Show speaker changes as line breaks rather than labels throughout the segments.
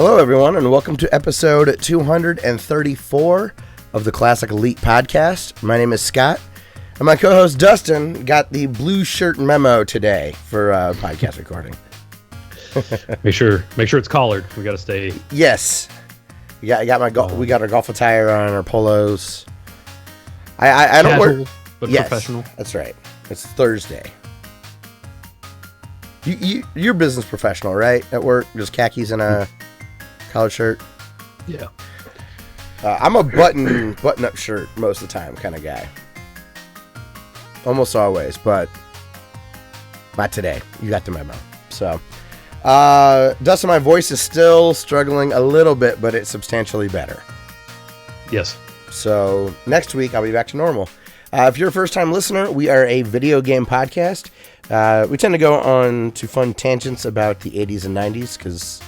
Hello, everyone, and welcome to episode 234 of the Classic Elite Podcast. My name is Scott, and my co-host Dustin got the blue shirt memo today for podcast recording.
Make sure it's collared. We got to stay.
Yes, we got our golf attire on, our polos. I don't
Casual,
wear,
but
yes,
professional.
That's right. It's Thursday. You're business professional, right? At work, just khakis and a collared shirt.
Yeah.
I'm a button-up shirt most of the time kind of guy. Almost always, but not today. You got the memo. So, Dustin, my voice is still struggling a little bit, but it's substantially better.
Yes.
So next week I'll be back to normal. If you're a first-time listener, we are a video game podcast. We tend to go on to fun tangents about the 80s and 90s because,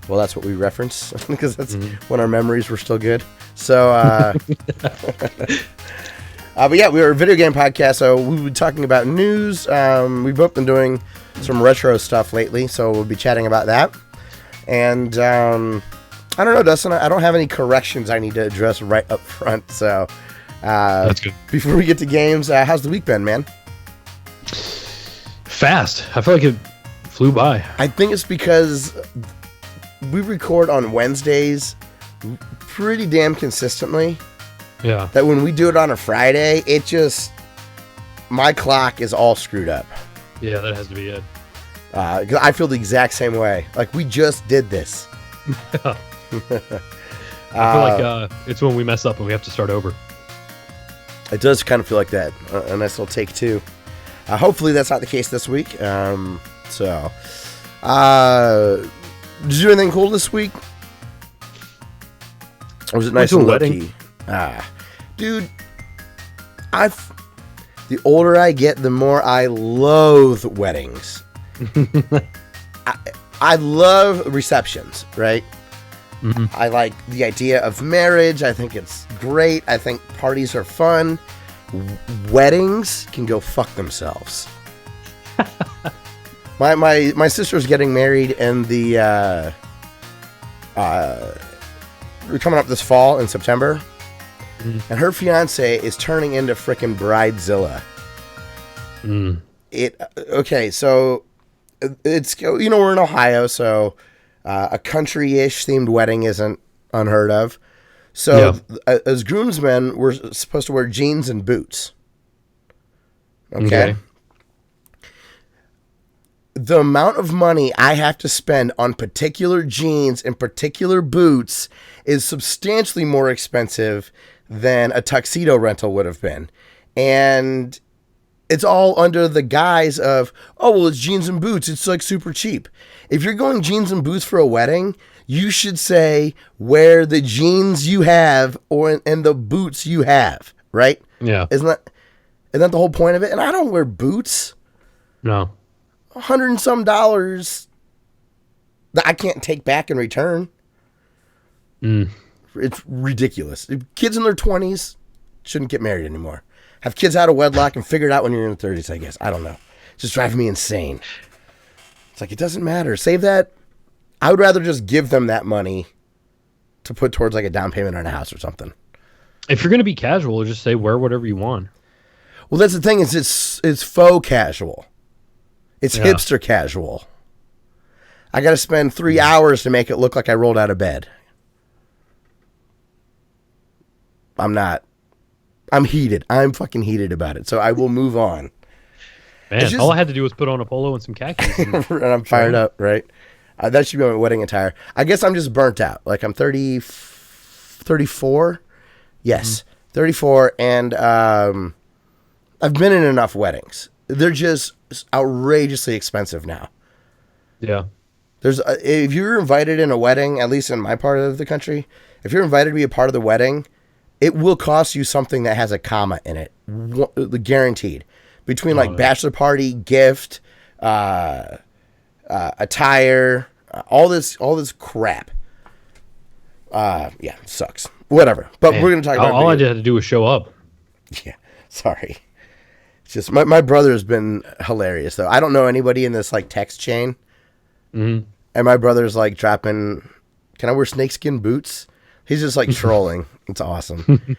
well, that's what we reference because that's when our memories were still good. So, but yeah, we are a video game podcast, so we'll be talking about news. We've both been doing some retro stuff lately, so we'll be chatting about that. And I don't know, Dustin, I don't have any corrections I need to address right up front, so
that's good.
Before we get to games, how's the week been, man?
Fast. I feel like it flew by.
I think it's because we record on Wednesdays pretty damn consistently.
Yeah.
That when we do it on a Friday, my clock is all screwed up.
Yeah, that has to be it.
'Cause I feel the exact same way. Like, we just did this.
I feel like it's when we mess up and we have to start over.
It does kind of feel like that. A nice little take two. Hopefully that's not the case this week. Did you do anything cool this week? Or was it nice and low key? Dude, the older I get, the more I loathe weddings. I love receptions, right? Mm-hmm. I like the idea of marriage. I think it's great. I think parties are fun. Weddings can go fuck themselves. My sister's getting married in we're coming up this fall in September, and her fiance is turning into frickin' Bridezilla. So it's, we're in Ohio, so a country-ish themed wedding isn't unheard of. So as groomsmen, we're supposed to wear jeans and boots. Okay. The amount of money I have to spend on particular jeans and particular boots is substantially more expensive than a tuxedo rental would have been. And it's all under the guise of, oh, well, it's jeans and boots. It's like super cheap. If you're going jeans and boots for a wedding, you should say wear the jeans you have and the boots you have, right?
Yeah.
Isn't that the whole point of it? And I don't wear boots.
No.
$100 and some that I can't take back and return. It's ridiculous. Kids in their 20s shouldn't get married anymore. Have kids out of wedlock and figure it out when you're in your 30s, I guess. I don't know. It's just driving me insane. It's like, it doesn't matter. Save that. I would rather just give them that money to put towards like a down payment on a house or something.
If you're going to be casual, just say wear whatever you want.
Well, that's the thing, is it's faux casual. It's hipster casual. I got to spend 3 hours to make it look like I rolled out of bed. I'm heated. I'm fucking heated about it. So I will move on.
Man, all I had to do was put on a polo and some khakis.
And I'm fired up, right? That should be my wedding attire. I guess I'm just burnt out. Like, I'm 34. Yes, 34. And I've been in enough weddings. They're just outrageously expensive now.
Yeah.
If you're invited in a wedding, at least in my part of the country, if you're invited to be a part of the wedding, it will cost you something that has a comma in it, guaranteed. Between bachelor party, gift, attire, all this crap. It sucks. Whatever. But we're gonna talk about
all I had to do was show up.
Yeah. Sorry. It's just my brother's been hilarious though. I don't know anybody in this like text chain. Mm-hmm. And my brother's like dropping Can I wear snakeskin boots? He's just like trolling. It's awesome.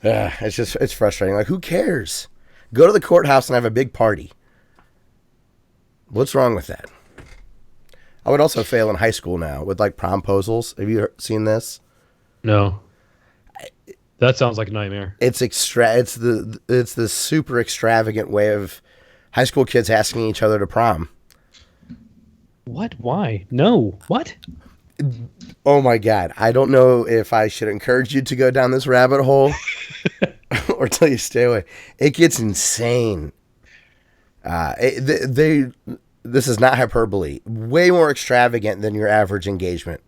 It's frustrating. Like, who cares? Go to the courthouse and have a big party. What's wrong with that? I would also fail in high school now with like prom-posals. Have you seen this?
No. That sounds like a nightmare.
It's the super extravagant way of high school kids asking each other to prom.
What? Why? No. What?
Oh my God. I don't know if I should encourage you to go down this rabbit hole or tell you stay away. It gets insane. This is not hyperbole. Way more extravagant than your average engagement.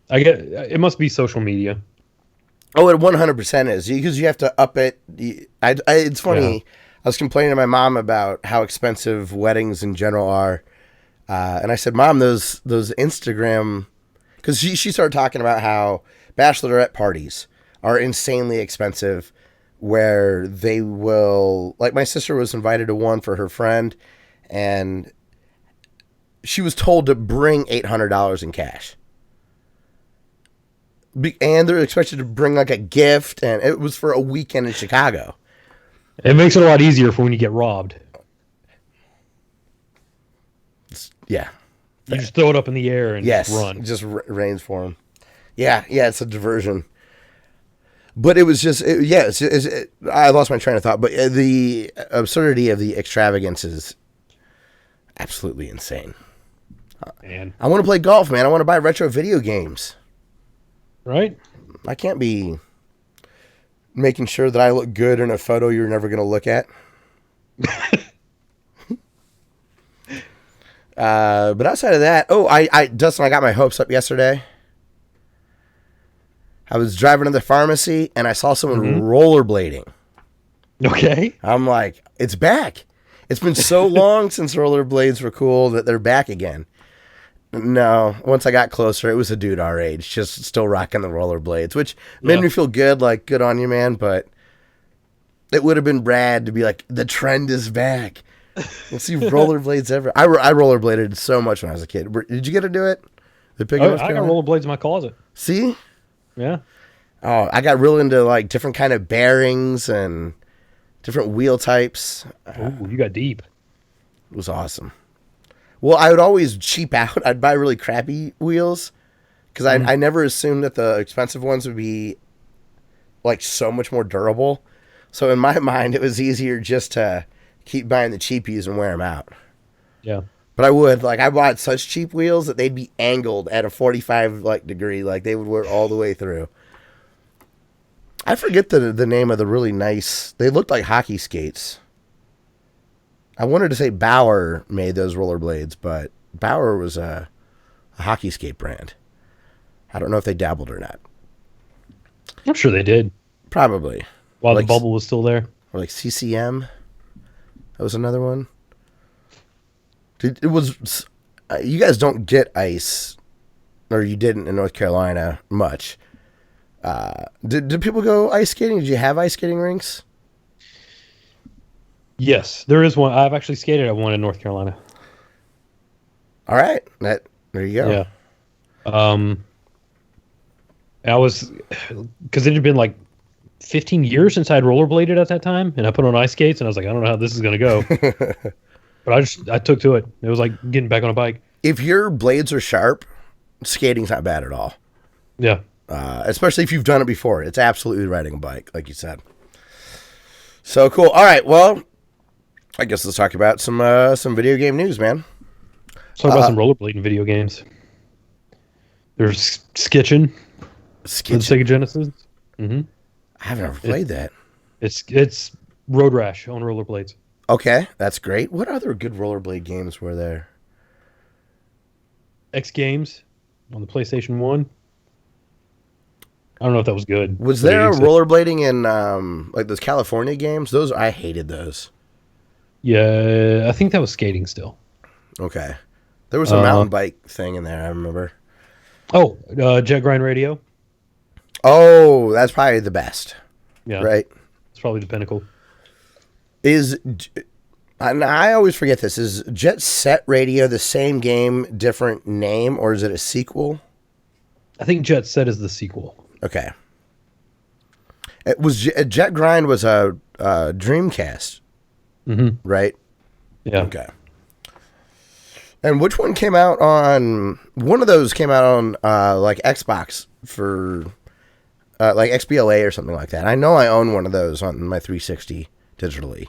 I get it must be social media.
Oh, it 100% is, because you have to up it. It's funny. Yeah. I was complaining to my mom about how expensive weddings in general are. And I said, Mom, those Instagram, because she started talking about how bachelorette parties are insanely expensive, where they will, like my sister was invited to one for her friend, and she was told to bring $800 in cash. And they're expected to bring like a gift, and it was for a weekend in Chicago.
It makes it a lot easier for when you get robbed.
Yeah.
You just throw it up in the air and
just
run.
Just rains for them. Yeah, it's a diversion. But it was just, I lost my train of thought, but the absurdity of the extravagance is absolutely insane.
Man.
I want to play golf, man. I want to buy retro video games.
Right?
I can't be making sure that I look good in a photo you're never going to look at. But outside of that, Dustin, I got my hopes up yesterday. I was driving to the pharmacy and I saw someone rollerblading.
Okay.
I'm like, it's back. It's been so long since rollerblades were cool that they're back again. No, once I got closer, it was a dude our age, just still rocking the rollerblades, which made me feel good, like, good on you, man, but it would have been rad to be like, the trend is back. We'll see rollerblades ever. I rollerbladed so much when I was a kid. Did you get to do it?
I got rollerblades in my closet.
See?
Yeah.
Oh, I got real into, like, different kind of bearings and different wheel types.
Oh, you got deep.
It was awesome. Well, I would always cheap out. I'd buy really crappy wheels because I never assumed that the expensive ones would be like so much more durable. So in my mind, it was easier just to keep buying the cheapies and wear them out.
Yeah.
But I bought such cheap wheels that they'd be angled at a 45 degree, like they would wear all the way through. I forget the name of the really nice. They looked like hockey skates. I wanted to say Bauer made those rollerblades, but Bauer was a hockey skate brand. I don't know if they dabbled or not.
I'm sure they did.
Probably.
While the bubble was still there.
Or like CCM. That was another one. It was. You guys don't get ice, or you didn't in North Carolina much. Did people go ice skating? Did you have ice skating rinks?
Yes, there is one. I've actually skated at one in North Carolina.
All right. There you go.
Yeah. I was, because it had been like 15 years since I'd rollerbladed at that time, and I put on ice skates, and I was like, I don't know how this is going to go. But I took to it. It was like getting back on a bike.
If your blades are sharp, skating's not bad at all.
Yeah.
Especially if you've done it before. It's absolutely riding a bike, like you said. So cool. All right. Well, I guess let's talk about some video game news, man.
Let's talk about some rollerblading video games. There's Skitchin. For the Sega Genesis. Mm-hmm.
I haven't ever played that.
It's Road Rash on rollerblades.
Okay, that's great. What other good rollerblade games were there?
X Games on the PlayStation 1. I don't know if that was good.
Was there rollerblading in like those California games? Those I hated those.
Yeah, I think that was skating still.
Okay. There was a mountain bike thing in there, I remember.
Oh, Jet Grind Radio.
Oh, that's probably the best.
Yeah.
Right?
It's probably the pinnacle.
And I always forget this. Is Jet Set Radio the same game, different name, or is it a sequel?
I think Jet Set is the sequel.
Okay. It was Jet Grind was a Dreamcast, right?
Yeah.
Okay. And which one came out on? One of those came out on like Xbox for like XBLA or something like that. I know I own one of those on my 360 digitally.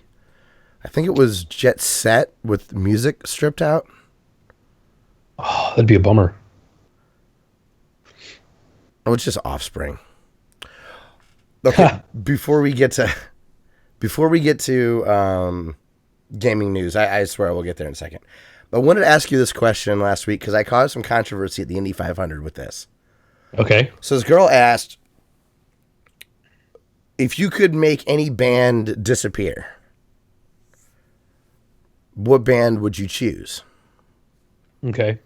I think it was Jet Set with music stripped out.
Oh, that'd be a bummer.
Oh, it's just Offspring. Okay, before we get to gaming news, I swear we'll get there in a second. But I wanted to ask you this question last week because I caused some controversy at the Indy 500 with this.
Okay.
So this girl asked if you could make any band disappear, what band would you choose?
Okay.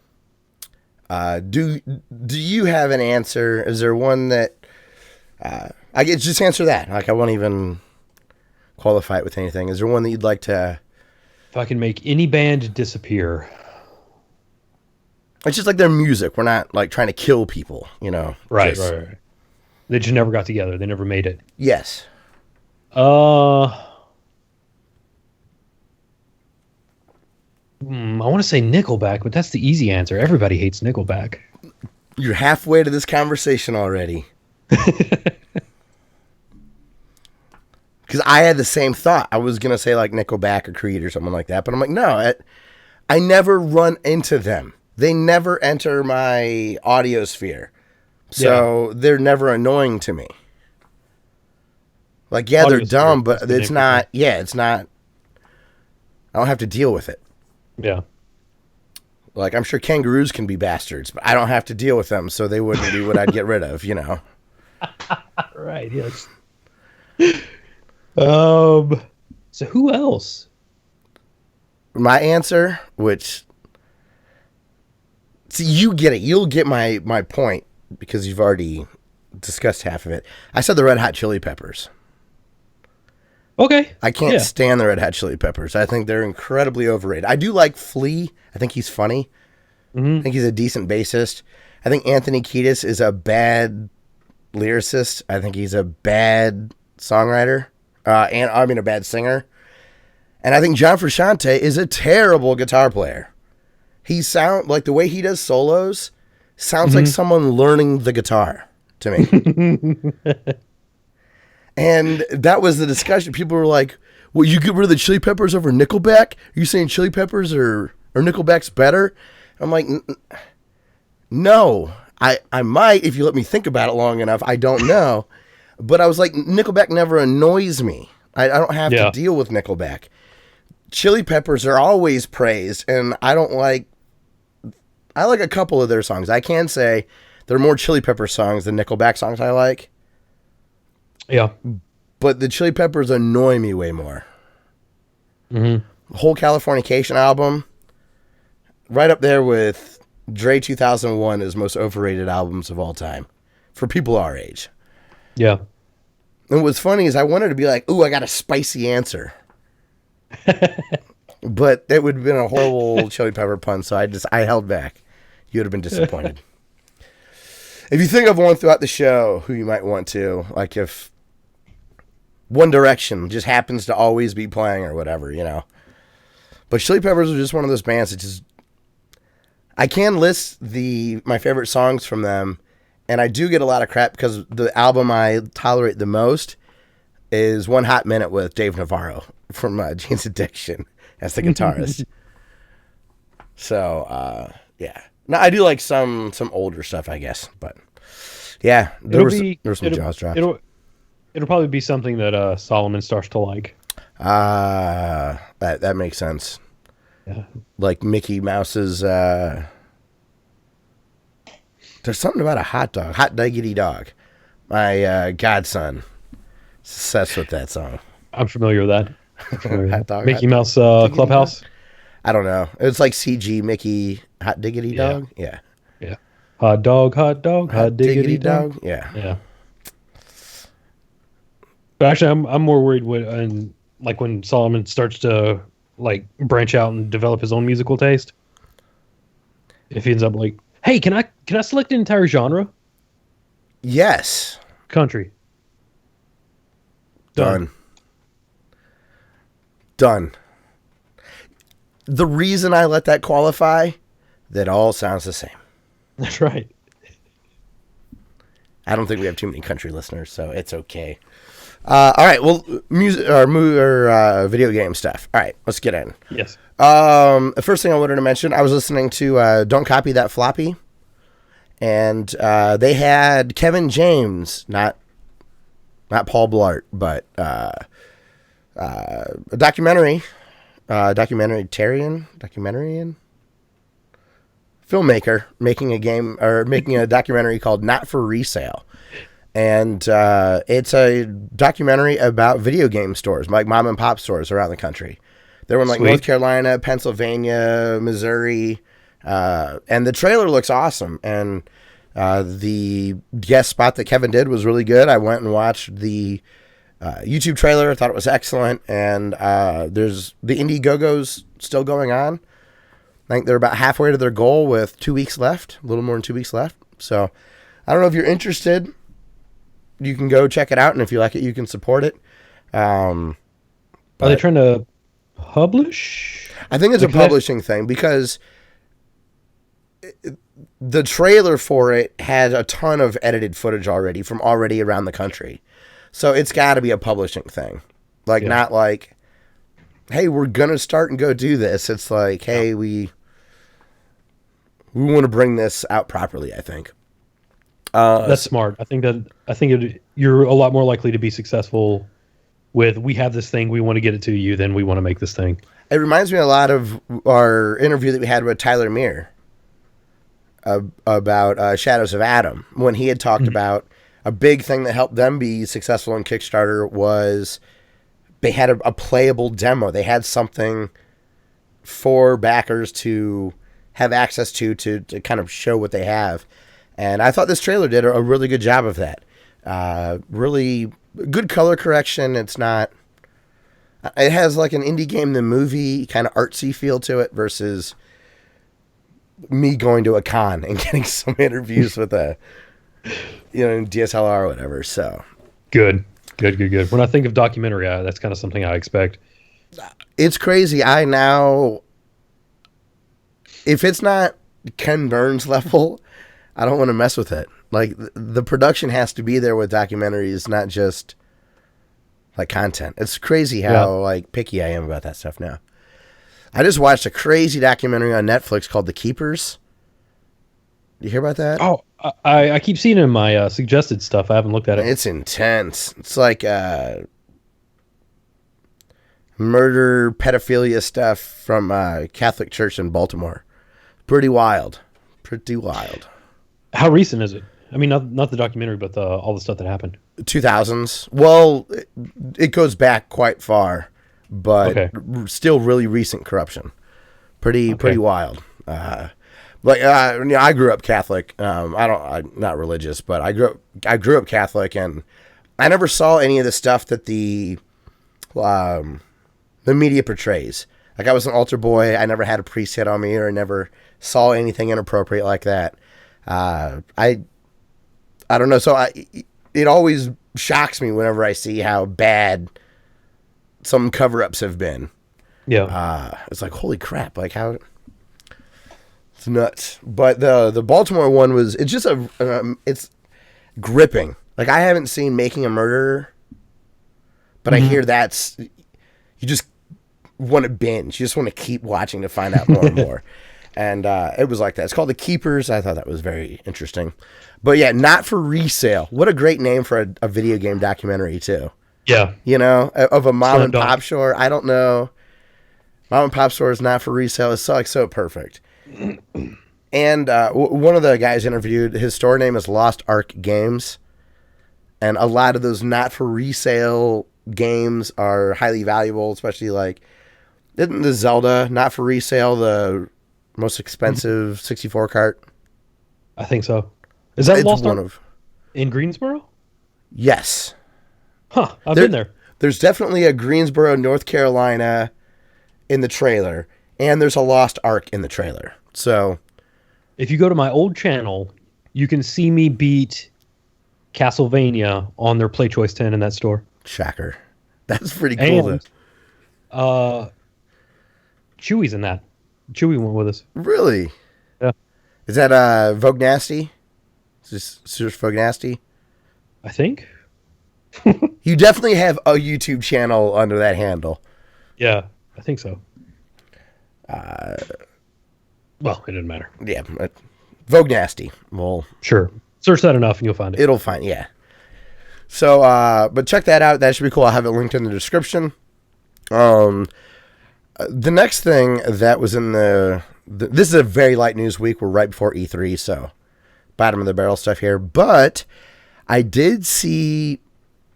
Do you have an answer? Is there one that I guess just answer that? Like I won't even qualify it with anything. Is there one that you'd like to?
If I can make any band disappear,
It's just like their music. We're not like trying to kill people, you know.
Right. They just never got together. They never made it.
Yes.
I want to say Nickelback, but that's the easy answer. Everybody hates Nickelback.
You're halfway to this conversation already. Because I had the same thought. I was going to say like Nickelback or Creed or something like that. But I'm like, no, I never run into them. They never enter my audio sphere. So they're never annoying to me. Like, yeah, they're dumb, but it's not, it's not, I don't have to deal with it.
Yeah.
Like, I'm sure kangaroos can be bastards, but I don't have to deal with them, so they wouldn't be what I'd get rid of, you know?
Right, yes. So who else?
My answer, which, see, you get it. You'll get my point because you've already discussed half of it. I said the Red Hot Chili Peppers.
Okay.
I can't stand the Red Hot Chili Peppers. I think they're incredibly overrated. I do like Flea. I think he's funny. I think he's a decent bassist. I think Anthony Kiedis is a bad lyricist. I think he's a bad songwriter. A bad singer. And I think John Frusciante is a terrible guitar player. He sounds like the way he does solos sounds like someone learning the guitar to me. And that was the discussion. People were like, well, you get rid of the Chili Peppers over Nickelback? Are you saying Chili Peppers or Nickelback's better? I'm like, no. I might if you let me think about it long enough. I don't know. But I was like, Nickelback never annoys me. I don't have to deal with Nickelback. Chili Peppers are always praised, and I like a couple of their songs. I can say there are more Chili Pepper songs than Nickelback songs I like.
Yeah.
But the Chili Peppers annoy me way more.
The
whole Californication album, right up there with Dre 2001 is most overrated albums of all time for people our age.
Yeah.
And what's funny is I wanted to be like, ooh, I got a spicy answer. But that would have been a horrible Chili Pepper pun, so I held back. You would have been disappointed. If you think of one throughout the show who you might want to, like if One Direction just happens to always be playing or whatever, you know. But Chili Peppers are just one of those bands that just... I can list my favorite songs from them, and I do get a lot of crap because the album I tolerate the most is One Hot Minute with Dave Navarro from Jane's Addiction as the guitarist. So, yeah. Now, I do like some older stuff, I guess, but yeah, there were some jaws dropped.
It'll probably be something that Solomon starts to like.
That makes sense. Yeah. Like Mickey Mouse's, there's something about a hot dog, hot diggity dog. My godson is obsessed with that song.
I'm familiar with that.
Hot dog,
Mickey Mouse Clubhouse?
Dog? I don't know. It's like CG Mickey Hot Diggity Dog. Yeah.
Yeah. Hot dog, hot diggity dog.
Yeah.
Yeah. But actually, I'm more worried when Solomon starts to like branch out and develop his own musical taste. If he ends up like, hey, can I select an entire genre?
Yes.
Country.
Done. Done. The reason I let that qualify, that all sounds the same.
That's right.
I don't think we have too many country listeners, so it's okay. All right, well, music or video game stuff. All right, let's get in.
Yes.
The first thing I wanted to mention, I was listening to Don't Copy That Floppy, and they had Kevin James, not Paul Blart, but a documentarian, filmmaker making a documentary called Not For Resale. And it's a documentary about video game stores, like mom and pop stores around the country. They were in like
Sweet.
North Carolina, Pennsylvania, Missouri, and the trailer looks awesome. And the guest spot that Kevin did was really good. I went and watched the YouTube trailer. I thought it was excellent. And there's the Indiegogo's still going on. I think they're about halfway to their goal with 2 weeks left, a little more than 2 weeks left. So I don't know if you're interested. You can go check it out, and if you like it, you can support it.
Are they trying to publish?
I think it's a publishing thing because the trailer for it had a ton of edited footage already from already around the country. So it's got to be a publishing thing. Like, not like, hey, we're going to start and go do this. It's like, hey, we want to bring this out properly, I think.
That's smart. I think you're a lot more likely to be successful with, we have this thing, we want to get it to you, than we want to make this thing.
It reminds me a lot of our interview that we had with Tyler Meir about Shadows of Adam, when he had talked about a big thing that helped them be successful in Kickstarter was they had a playable demo. They had something for backers to have access to kind of show what they have. And I thought this trailer did a really good job of that. Really good color correction. It has like an indie game, the movie kind of artsy feel to it versus me going to a con and getting some interviews with a, DSLR or whatever. So
Good. When I think of documentary, that's kind of something I expect.
It's crazy. If it's not Ken Burns level, I don't want to mess with it. Like, the production has to be there with documentaries, not just like content. It's crazy how like picky I am about that stuff now. I just watched a crazy documentary on Netflix called The Keepers. You hear about that?
Oh, I keep seeing it in my suggested stuff. I haven't looked at it.
It's intense. It's like murder, pedophilia stuff from Catholic Church in Baltimore. Pretty wild.
How recent is it? I mean, not the documentary, but all the stuff that happened. 2000s.
Well, it goes back quite far, but still really recent corruption. Pretty wild. I grew up Catholic. I'm not religious, but I grew up Catholic, and I never saw any of the stuff that the media portrays. Like, I was an altar boy. I never had a priest hit on me, or never saw anything inappropriate like that. I don't know. So it always shocks me whenever I see how bad some cover-ups have been.
Yeah.
It's like, holy crap. Like, how... It's nuts. But the Baltimore one it's just it's gripping. Like, I haven't seen Making a Murderer, but I hear you just want to binge. You just want to keep watching to find out more and more. And it was like that. It's called The Keepers. I thought that was very interesting. But yeah, Not For Resale. What a great name for a video game documentary, too.
Yeah.
Of a mom and pop store. I don't know. Mom and pop store is Not For Resale. It's so perfect. And one of the guys interviewed, his store name is Lost Ark Games. And a lot of those Not For Resale games are highly valuable, especially like, isn't the Zelda Not For Resale the most expensive 64 cart?
I think so. Is that Lost Ark in Greensboro?
Yes.
Huh. I've been there.
There's definitely a Greensboro, North Carolina, in the trailer, and there's a lost ark in the trailer. So,
if you go to my old channel, you can see me beat Castlevania on their Play Choice 10 in that store.
shocker. That's pretty cool.
And Chewy's in that. Chewy went with us.
Really?
Yeah.
Is that Vogue Nasty? Is this Search Vogue Nasty?
I think.
You definitely have a YouTube channel under that handle.
Yeah, I think so. Well, it didn't matter.
Yeah, Vogue Nasty. Well,
Sure. Search that enough and you'll find it.
it'll find, yeah. So, but check that out. That should be cool. I'll have it linked in the description. The next thing that was in this is a very light news week. We're right before E3, so bottom of the barrel stuff here. But I did see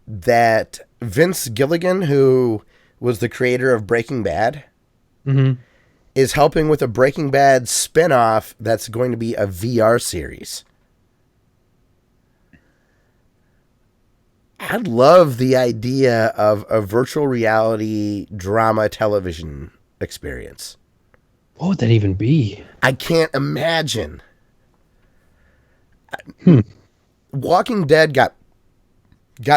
that Vince Gilligan, who was the creator of Breaking Bad, is helping with a Breaking Bad spinoff that's going to be a VR series. I love the idea of a virtual reality drama television experience.
What would that even be?
I can't imagine. Walking Dead got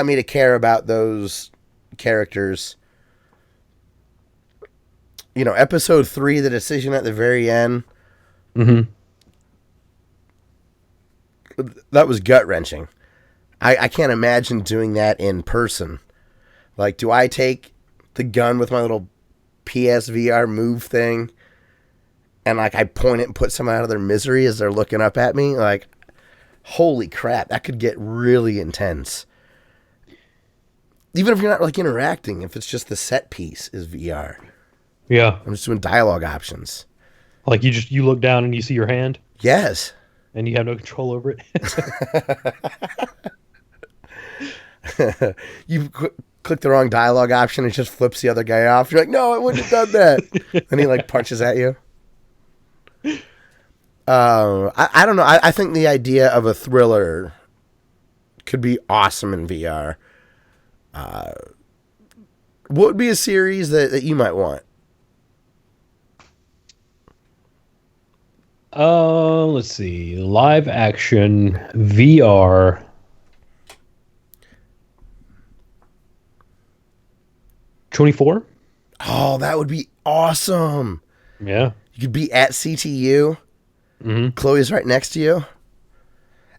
me to care about those characters. You know, episode 3, the decision at the very end. That was gut-wrenching. I can't imagine doing that in person. Like, do I take the gun with my little PSVR move thing and, like, I point it and put someone out of their misery as they're looking up at me? Like, holy crap, that could get really intense. Even if you're not, like, interacting, if it's just the set piece is VR.
Yeah.
I'm just doing dialogue options.
Like you look down and you see your hand
Yes.
and you have no control over it.
You click the wrong dialogue option, it just flips the other guy off. You're like, no, I wouldn't have done that. And he like punches at you. I don't know. I think the idea of a thriller could be awesome in VR. What would be a series that you might want?
Let's see. Live action VR. '24.
Oh, that would be awesome.
Yeah.
You could be at CTU. Chloe's right next to you.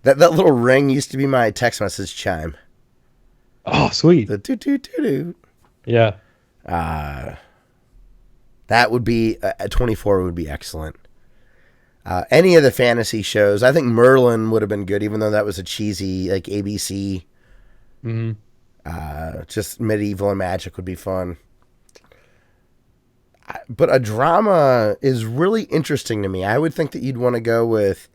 That little ring used to be my text message chime.
Oh, sweet.
The doo-doo-doo-doo.
Yeah.
That would be, 24 would be excellent. Any of the fantasy shows. I think Merlin would have been good, even though that was a cheesy, like, ABC. Just medieval and magic would be fun. But a drama is really interesting to me. I would think that you'd want to go with,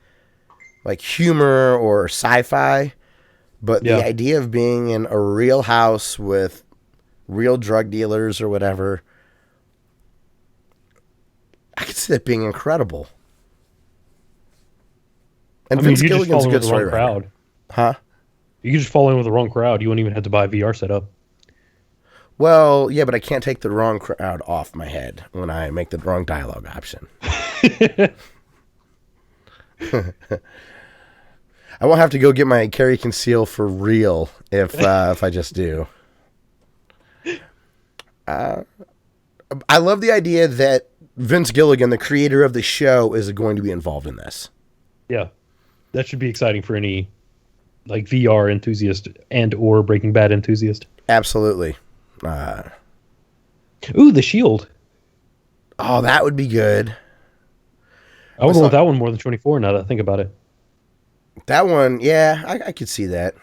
like, humor or sci-fi. But the idea of being in a real house with real drug dealers or whatever, I could see that being incredible. And Vince Gilligan's a good story writer. Huh?
You could just fall in with the wrong crowd. You wouldn't even have to buy a VR setup.
Well, yeah, but I can't take the wrong crowd off my head when I make the wrong dialogue option. I won't have to go get my carry conceal for real if I just do. I love the idea that Vince Gilligan, the creator of the show, is going to be involved in this.
Yeah. That should be exciting for any like VR enthusiast and or Breaking Bad enthusiast.
Absolutely.
Ooh, The Shield.
Oh, that would be good.
I would want that one more than 24 now that I think about it.
That one, yeah, I could see that.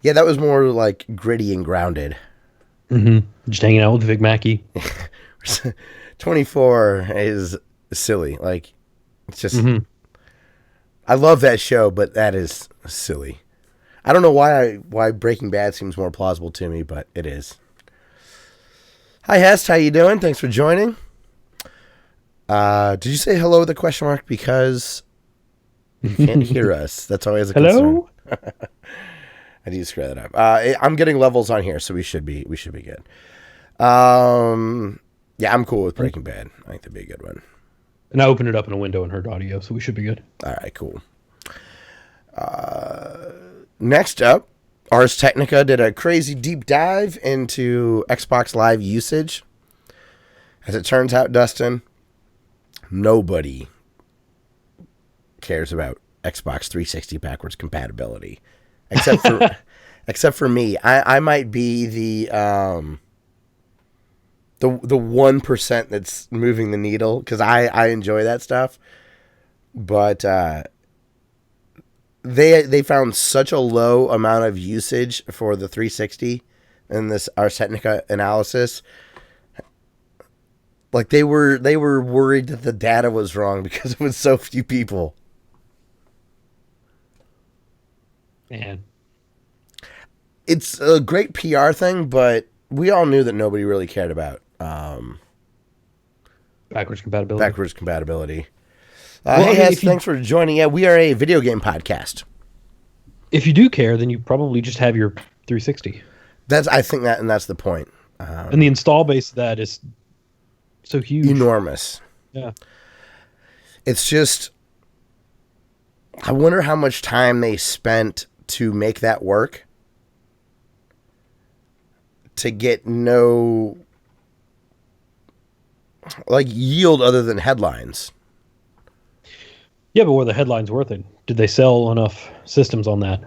Yeah, that was more like gritty and grounded.
Just hanging out with Vic Mackey.
24 is silly. Like, it's just... I love that show, but that is silly. I don't know why Breaking Bad seems more plausible to me, but it is. Hi, Hest. How you doing? Thanks for joining. Did you say hello with a question mark? Because you can't hear us. That's always a concern. I need to screw that up. I'm getting levels on here, so we should be good. Yeah, I'm cool with Breaking Bad. I think that'd be a good one.
And I opened it up in a window and heard audio, so we should be good.
All right, cool. Next up, Ars Technica did a crazy deep dive into Xbox Live usage. As it turns out, Dustin, nobody cares about Xbox 360 backwards compatibility, except for me. I might be the 1% that's moving the needle because I enjoy that stuff, but they found such a low amount of usage for the 360 in this Ars Technica analysis. Like they were worried that the data was wrong because it was so few people.
Man,
it's a great PR thing, but we all knew that nobody really cared about
backwards compatibility.
Well, hey, Hess, thanks for joining. Yeah, we are a video game podcast.
If you do care, then you probably just have your 360.
I think that's the point.
And the install base of that is so huge.
Enormous.
Yeah.
It's just, I wonder how much time they spent to make that work to get no yield other than headlines.
Yeah, but were the headlines worth it? Did they sell enough systems on that?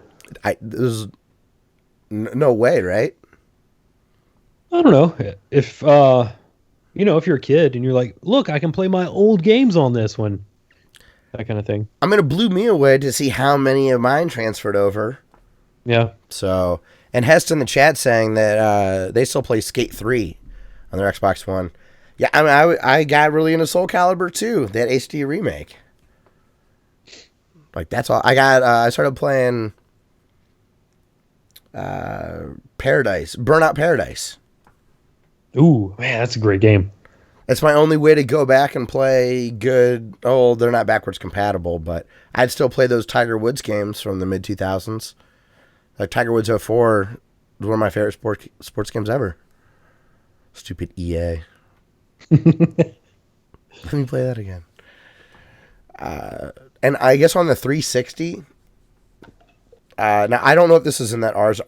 There's no way, right?
I don't know. If if you're a kid and you're like, look, I can play my old games on this one, that kind of thing.
I mean, it blew me away to see how many of mine transferred over.
Yeah.
So, and Hest in the chat saying that they still play Skate 3 on their Xbox One. Yeah, I mean, I got really into Soul Calibur 2, that HD remake. Like, that's all. I started playing Burnout Paradise.
Ooh, man, that's a great game.
It's my only way to go back and play good. Oh, they're not backwards compatible, but I'd still play those Tiger Woods games from the mid-2000s. Like Tiger Woods 04 was one of my favorite sports games ever. Stupid EA. Let me play that again. And I guess on the 360, now I don't know if this is in that Ars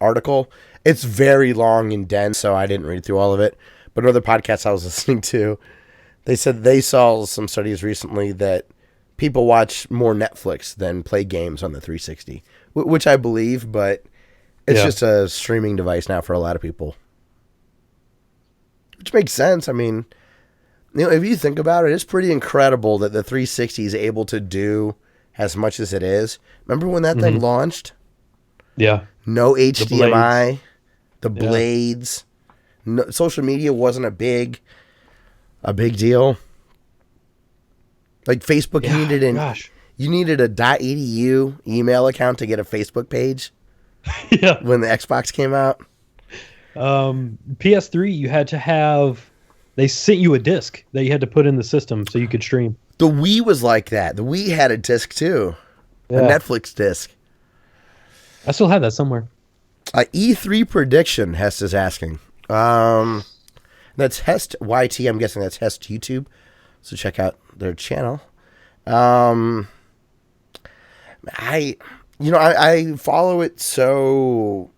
article. It's very long and dense, so I didn't read through all of it. But another podcast I was listening to, they said they saw some studies recently that people watch more Netflix than play games on the 360, which I believe, but it's just a streaming device now for a lot of people. Which makes sense. I mean, if you think about it, it's pretty incredible that the 360 is able to do as much as it is. Remember when that thing launched?
Yeah.
No HDMI, the blades. No, social media wasn't a big deal. Like Facebook, you needed a .edu email account to get a Facebook page.
Yeah.
When the Xbox came out.
PS3, you had to have. They sent you a disc that you had to put in the system so you could stream.
The Wii was like that. The Wii had a disc too, a Netflix disc.
I still have that somewhere.
E3 prediction, Hest is asking. That's Hest YT. I'm guessing that's Hest YouTube. So check out their channel. I follow it so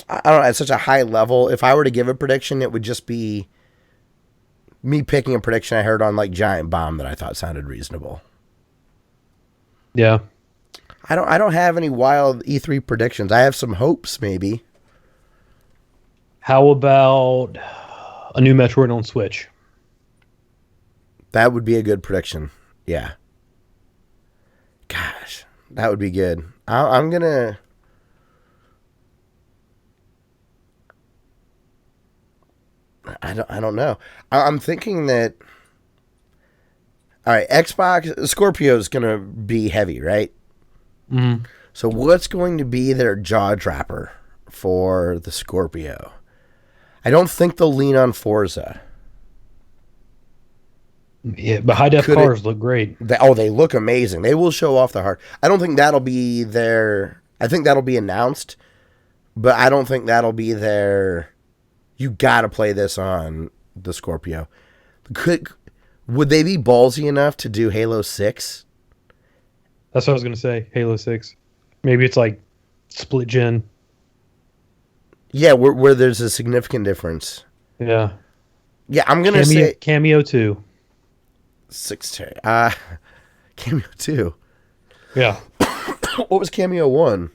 I don't know, at such a high level. If I were to give a prediction, it would just be me picking a prediction I heard on like Giant Bomb that I thought sounded reasonable.
Yeah.
I don't have any wild E3 predictions. I have some hopes, maybe.
How about a new Metroid on Switch?
That would be a good prediction. Yeah. Gosh, that would be good. I'm gonna. I don't know. I'm thinking that. All right, Xbox Scorpio is gonna be heavy, right?
Mm-hmm.
So what's going to be their jaw dropper for the Scorpio? I don't think they'll lean on Forza.
Yeah, but high def
Could
cars look great.
they look amazing. They will show off the hard. I don't think that'll be their. I think that'll be announced, but I don't think that'll be their. You got to play this on the Scorpio. Would they be ballsy enough to do Halo 6?
That's what I was gonna say. Halo 6. Maybe it's like split gen.
Yeah, where there's a significant difference.
Yeah.
Yeah, I'm gonna say
Cameo 2.
6. Cameo 2.
Yeah.
What was Cameo 1?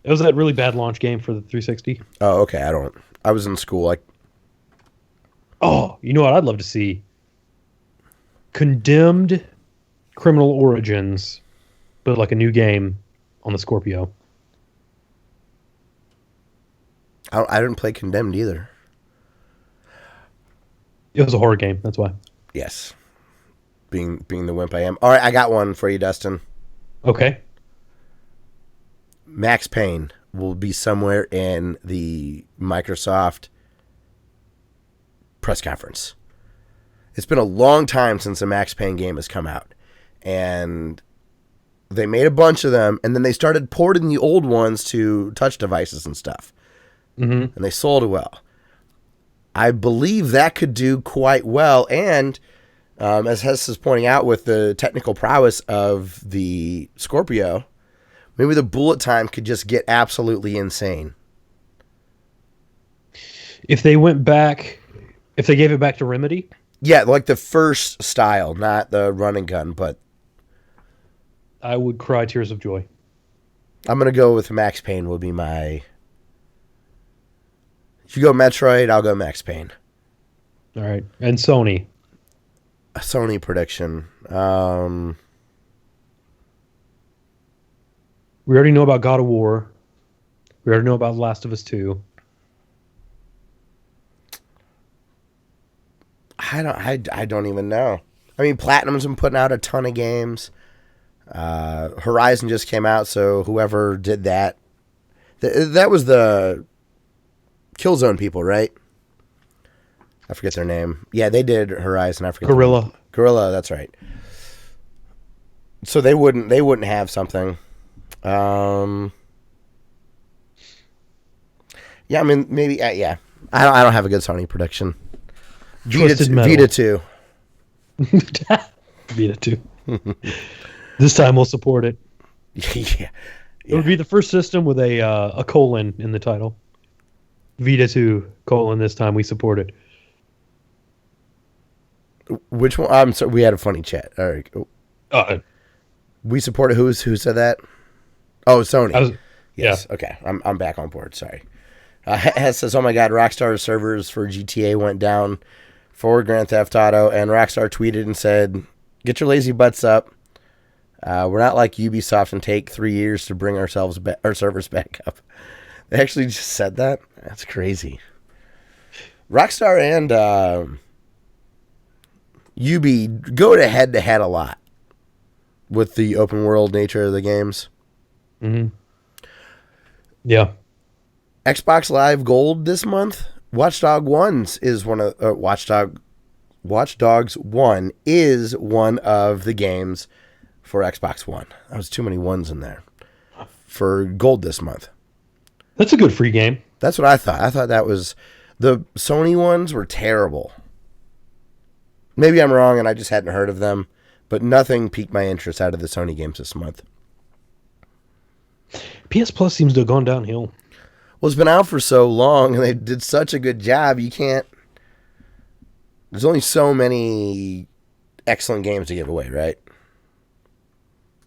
It was that really bad launch game for the 360.
Oh, okay. I was in school.
Oh, you know what I'd love to see? Condemned Criminal Origins, but like a new game on the Scorpio.
I didn't play Condemned either.
It was a horror game, that's why.
Yes. Being the wimp I am. All right, I got one for you, Dustin.
Okay.
Max Payne will be somewhere in the Microsoft press conference. It's been a long time since a Max Payne game has come out. And they made a bunch of them, and then they started porting the old ones to touch devices and stuff.
Mm-hmm.
And they sold well. I believe that could do quite well. And as Hess is pointing out, with the technical prowess of the Scorpio, maybe the bullet time could just get absolutely insane.
If they went back, if they gave it back to Remedy?
Yeah, like the first style, not the run and gun, but
I would cry tears of joy.
I'm going to go with Max Payne will be my... If you go Metroid, I'll go Max Payne.
All right. And Sony.
A Sony prediction.
We already know about God of War. We already know about Last of Us 2.
I don't even know. I mean, Platinum's been putting out a ton of games. Horizon just came out, so whoever did that, that was the Killzone people, right? I forget their name. Yeah, they did Horizon. I forget. Gorilla, that's right. So they wouldn't have something. Yeah, I mean, maybe. Yeah, I don't have a good Sony prediction. Vita 2.
Vita 2. This time we'll support it.
Yeah.
It would be the first system with a colon in the title. Vita 2, colon, this time we support it.
Which one? I'm sorry, we had a funny chat. All right. We support it. Who said that? Oh, Sony. Yes. Yeah. Okay. I'm back on board. Sorry. Hess says, "Oh my God, Rockstar servers for GTA went down for Grand Theft Auto," and Rockstar tweeted and said, "Get your lazy butts up. We're not like Ubisoft and take 3 years to bring our servers back up." They actually just said that. That's crazy. Rockstar and Ubi go to head a lot with the open world nature of the games.
Mm-hmm. Yeah.
Xbox Live Gold this month. Watch Dogs 1 is one of the games for Xbox One. That was too many ones in there for Gold this month.
That's a good free game.
That's what I thought. I thought that was... The Sony ones were terrible. Maybe I'm wrong and I just hadn't heard of them, but nothing piqued my interest out of the Sony games this month.
PS Plus seems to have gone downhill.
Well, it's been out for so long and they did such a good job, you can't... There's only so many excellent games to give away, right?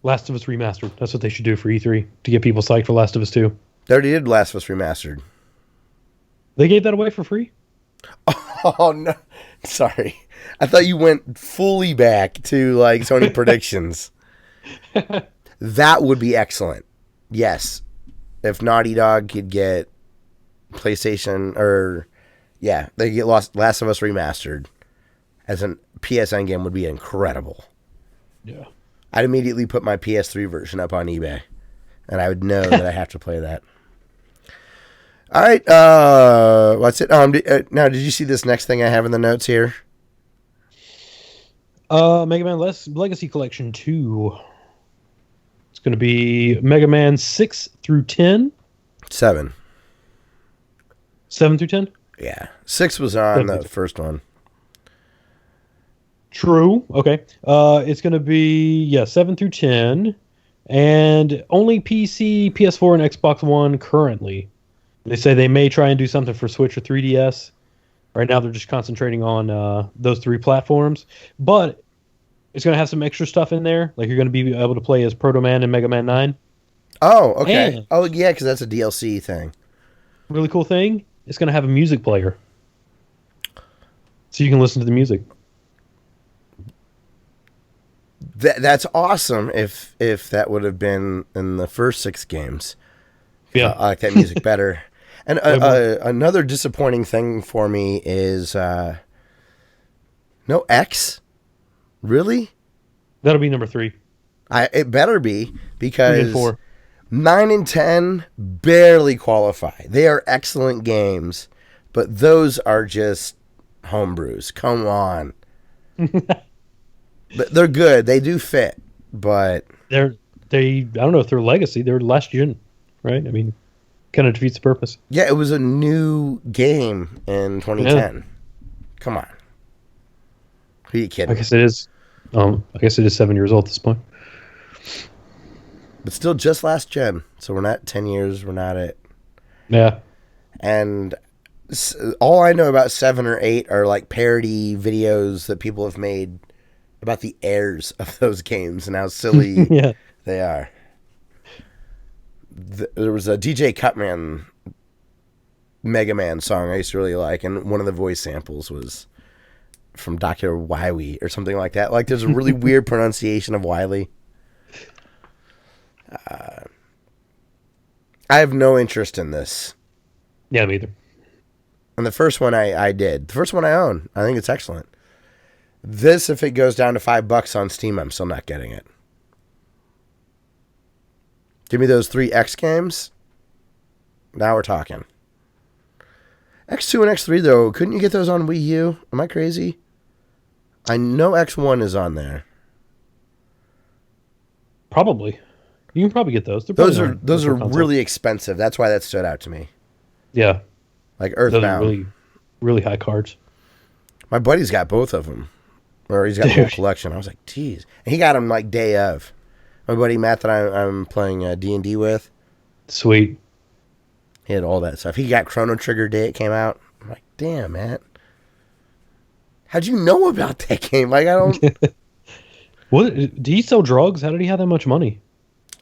Last of Us Remastered. That's what they should do for E3 to get people psyched for Last of Us 2.
They already did Last of Us Remastered.
They gave that away for free?
Oh, no. Sorry. I thought you went fully back to, like, Sony predictions. That would be excellent. Yes. If Naughty Dog could get PlayStation, or, yeah, they get Last of Us Remastered as a PSN game would be incredible.
Yeah.
I'd immediately put my PS3 version up on eBay, and I would know that I have to play that. All right, what's it? Now, did you see this next thing I have in the notes here?
Mega Man Legacy Collection 2. It's going to be Mega Man 6 through 10.
7.
7 through 10?
Yeah. 6 was on the first one.
True. Okay. It's going to be, 7 through 10. And only PC, PS4, and Xbox One currently. They say they may try and do something for Switch or 3DS. Right now they're just concentrating on those 3 platforms. But it's going to have some extra stuff in there. Like you're going to be able to play as Proto Man and Mega Man 9.
Oh, okay.
And
oh, yeah, because that's a DLC thing.
really cool thing, it's going to have a music player. So you can listen to the music.
That's awesome if that would have been in the first 6 games.
Yeah.
I like that music better. And another disappointing thing for me is no X. Really?
That'll be number 3.
It better be,
3
because
and 4.
9 and 10 barely qualify. They are excellent games, but those are just homebrews. Come on. But they're good. They do fit, but
I don't know if they're legacy. They're last gen, right? I mean, kind of defeats the purpose.
yeah, it was a new game in 2010.
Yeah.
Come on. Who are you kidding?
I guess it is. I guess it is 7 years old at this point.
But still just last gen. So we're not 10 years. We're not at...
Yeah.
And all I know about 7 or 8 are like parody videos that people have made about the airs of those games and how silly
Yeah.
they are. There was a DJ Cutman Mega Man song I used to really like, and one of the voice samples was from Dr. Wily or something like that. Like, there's a really weird pronunciation of Wily. I have no interest in this.
Yeah, me either.
And the first one I did. The first one I own. I think it's excellent. This, if it goes down to $5 on Steam, I'm still not getting it. Give me those 3 X games. Now we're talking. X2 and X3, though, couldn't you get those on Wii U? Am I crazy? I know X1 is on there.
Probably. You can probably get those.
Those are really expensive. That's why that stood out to me.
Yeah.
Like
Those
Earthbound.
are really, really high cards.
My buddy's got both of them. Or he's got the whole collection. I was like, geez. And he got them like day of. My buddy Matt that I'm playing D&D with.
Sweet.
He had all that stuff. He got Chrono Trigger day it came out. I'm like, damn, Matt. How'd you know about that game? Like, I don't...
What? Did he sell drugs? How did he have that much money?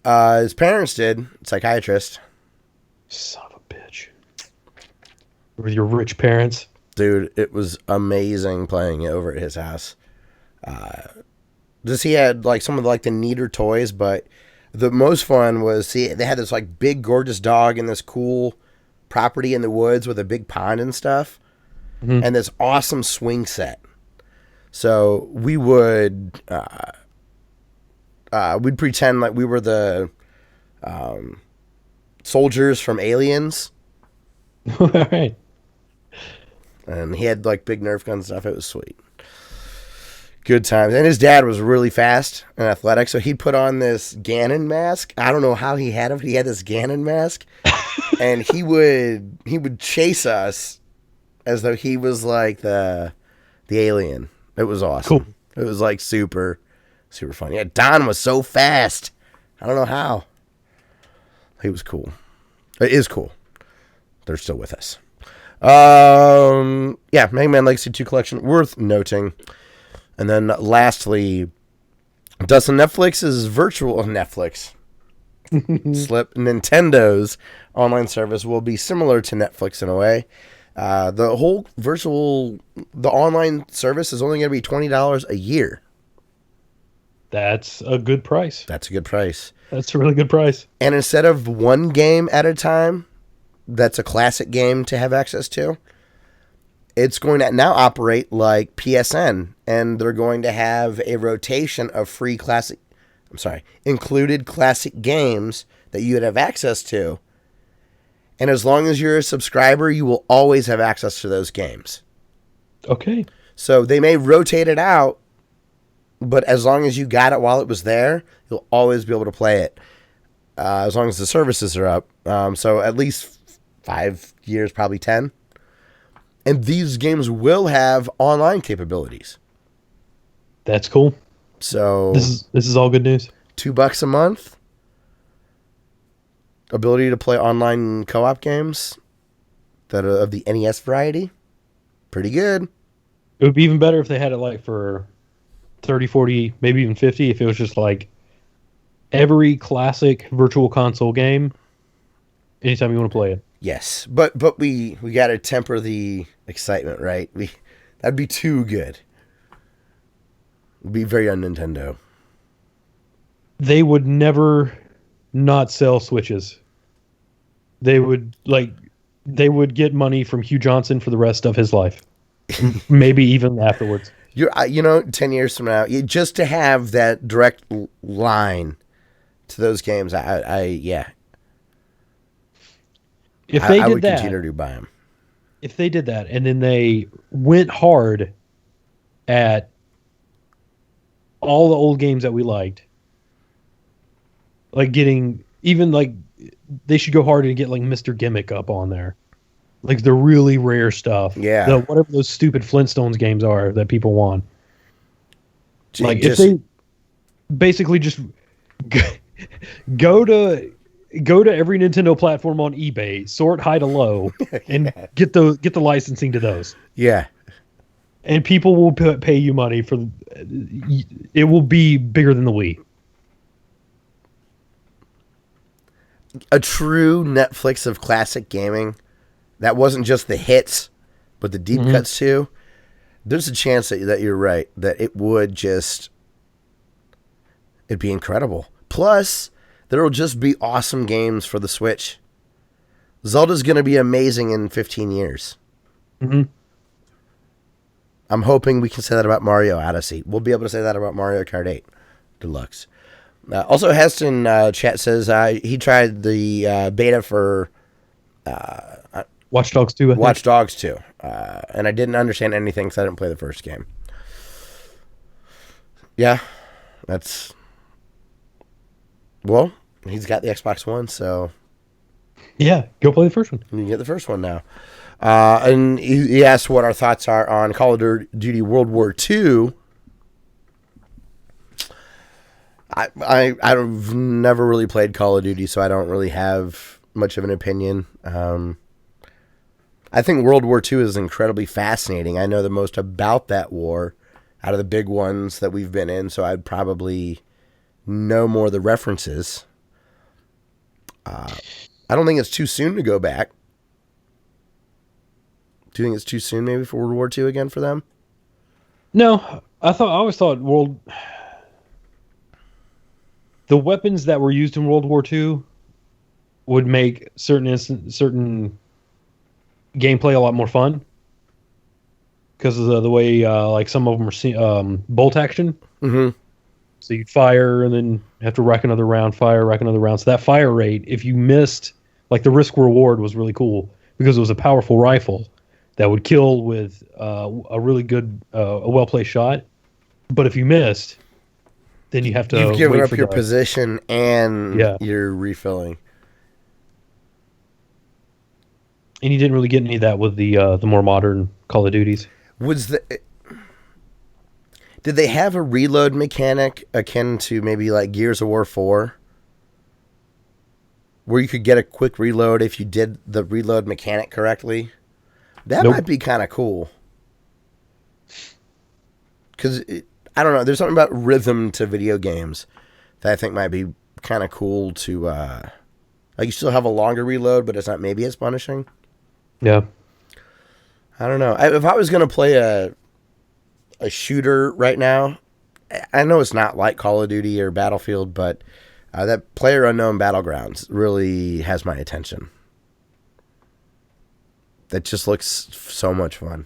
His parents did. Psychiatrist.
Son of a bitch. With your rich parents.
Dude, it was amazing playing it over at his house. He had like some of like the neater toys, but the most fun was they had this like big gorgeous dog in this cool property in the woods with a big pond and stuff, and this awesome swing set. So we would we'd pretend like we were the soldiers from Aliens.
All right.
And he had like big Nerf gun stuff. It was sweet. Good times. And his dad was really fast and athletic, so he'd put on this Ganon mask. I don't know how he had it, but he had this Ganon mask. And he would chase us as though he was like the alien. It was awesome.
Cool.
It was like super, super fun. Yeah, Don was so fast. I don't know how. He was cool. It is cool. They're still with us. Yeah, Mega Man Legacy 2 collection, worth noting. And then lastly, Dustin, Netflix's virtual Netflix slip. Nintendo's online service will be similar to Netflix in a way. The whole the online service is only going to be $20 a year.
That's a good price.
That's a good price.
That's a really good price.
And instead of one game at a time, that's a classic game to have access to, it's going to now operate like PSN, and they're going to have a rotation of included classic games that you would have access to. And as long as you're a subscriber, you will always have access to those games.
Okay.
So they may rotate it out But as long as you got it while it was there, you'll always be able to play it. As long as the services are up. So at least 5 years, probably 10. And these games will have online capabilities.
That's cool.
So
this is all good news.
$2 a month. Ability to play online co-op games that are of the NES variety. Pretty good.
It would be even better if they had it like for 30, 40, maybe even 50, if it was just like every classic virtual console game anytime you want to play it.
Yes, but we got to temper the excitement, right? That'd be too good. It'd be very un Nintendo.
They would never not sell Switches. They would get money from Hugh Johnson for the rest of his life. Maybe even afterwards.
10 years from now, just to have that direct line to those games, yeah.
If they
I
did
would
that,
continue to buy them.
if they did that, and then they went hard at all the old games that we liked, like getting even like they should go hard and get like Mr. Gimmick up on there, like the really rare stuff.
Yeah.
Whatever those stupid Flintstones games are that people want. Like
Just-
if they basically just go to every Nintendo platform on eBay, sort high to low, and get the licensing to those.
Yeah.
And people will pay you money for it. Will be bigger than the Wii.
A true Netflix of classic gaming that wasn't just the hits, but the deep cuts too. There's a chance that you're right, that it would just, it'd be incredible. Plus, there will just be awesome games for the Switch. Zelda's going to be amazing in 15 years.
Mm-hmm.
I'm hoping we can say that about Mario Odyssey. We'll be able to say that about Mario Kart 8 Deluxe. Also, Heston chat says he tried the beta for
Watch Dogs 2.
Watch Dogs 2. And I didn't understand anything because I didn't play the first game. Yeah, that's... Well, he's got the Xbox One, so...
Yeah, go play the first one.
You can get the first one now. And he asked what our thoughts are on Call of Duty World War II. I've never really played Call of Duty, so I don't really have much of an opinion. I think World War II is incredibly fascinating. I know the most about that war out of the big ones that we've been in, so I'd probably know more of the references. I don't think it's too soon to go back. Do you think it's too soon maybe for World War II again for them?
No, I always thought the weapons that were used in World War II would make certain gameplay a lot more fun because of the way like some of them are bolt action.
Mm-hmm.
So you'd fire and then have to rack another round, rack another round. So that fire rate, if you missed, like the risk reward was really cool because it was a powerful rifle that would kill with a really good, a well-placed shot. But if you missed, then you have to
You've given
wait
up
for
your position and you're refilling.
And you didn't really get any of that with the more modern Call of Duties.
Did they have a reload mechanic akin to maybe like Gears of War 4? Where you could get a quick reload if you did the reload mechanic correctly? That might be kind of cool. Because, I don't know, there's something about rhythm to video games that I think might be kind of cool to, like you still have a longer reload, but it's not maybe as punishing.
Yeah.
I don't know. If I was going to play a shooter right now, I know it's not like Call of Duty or Battlefield, but that PlayerUnknown Battlegrounds really has my attention. That just looks so much fun.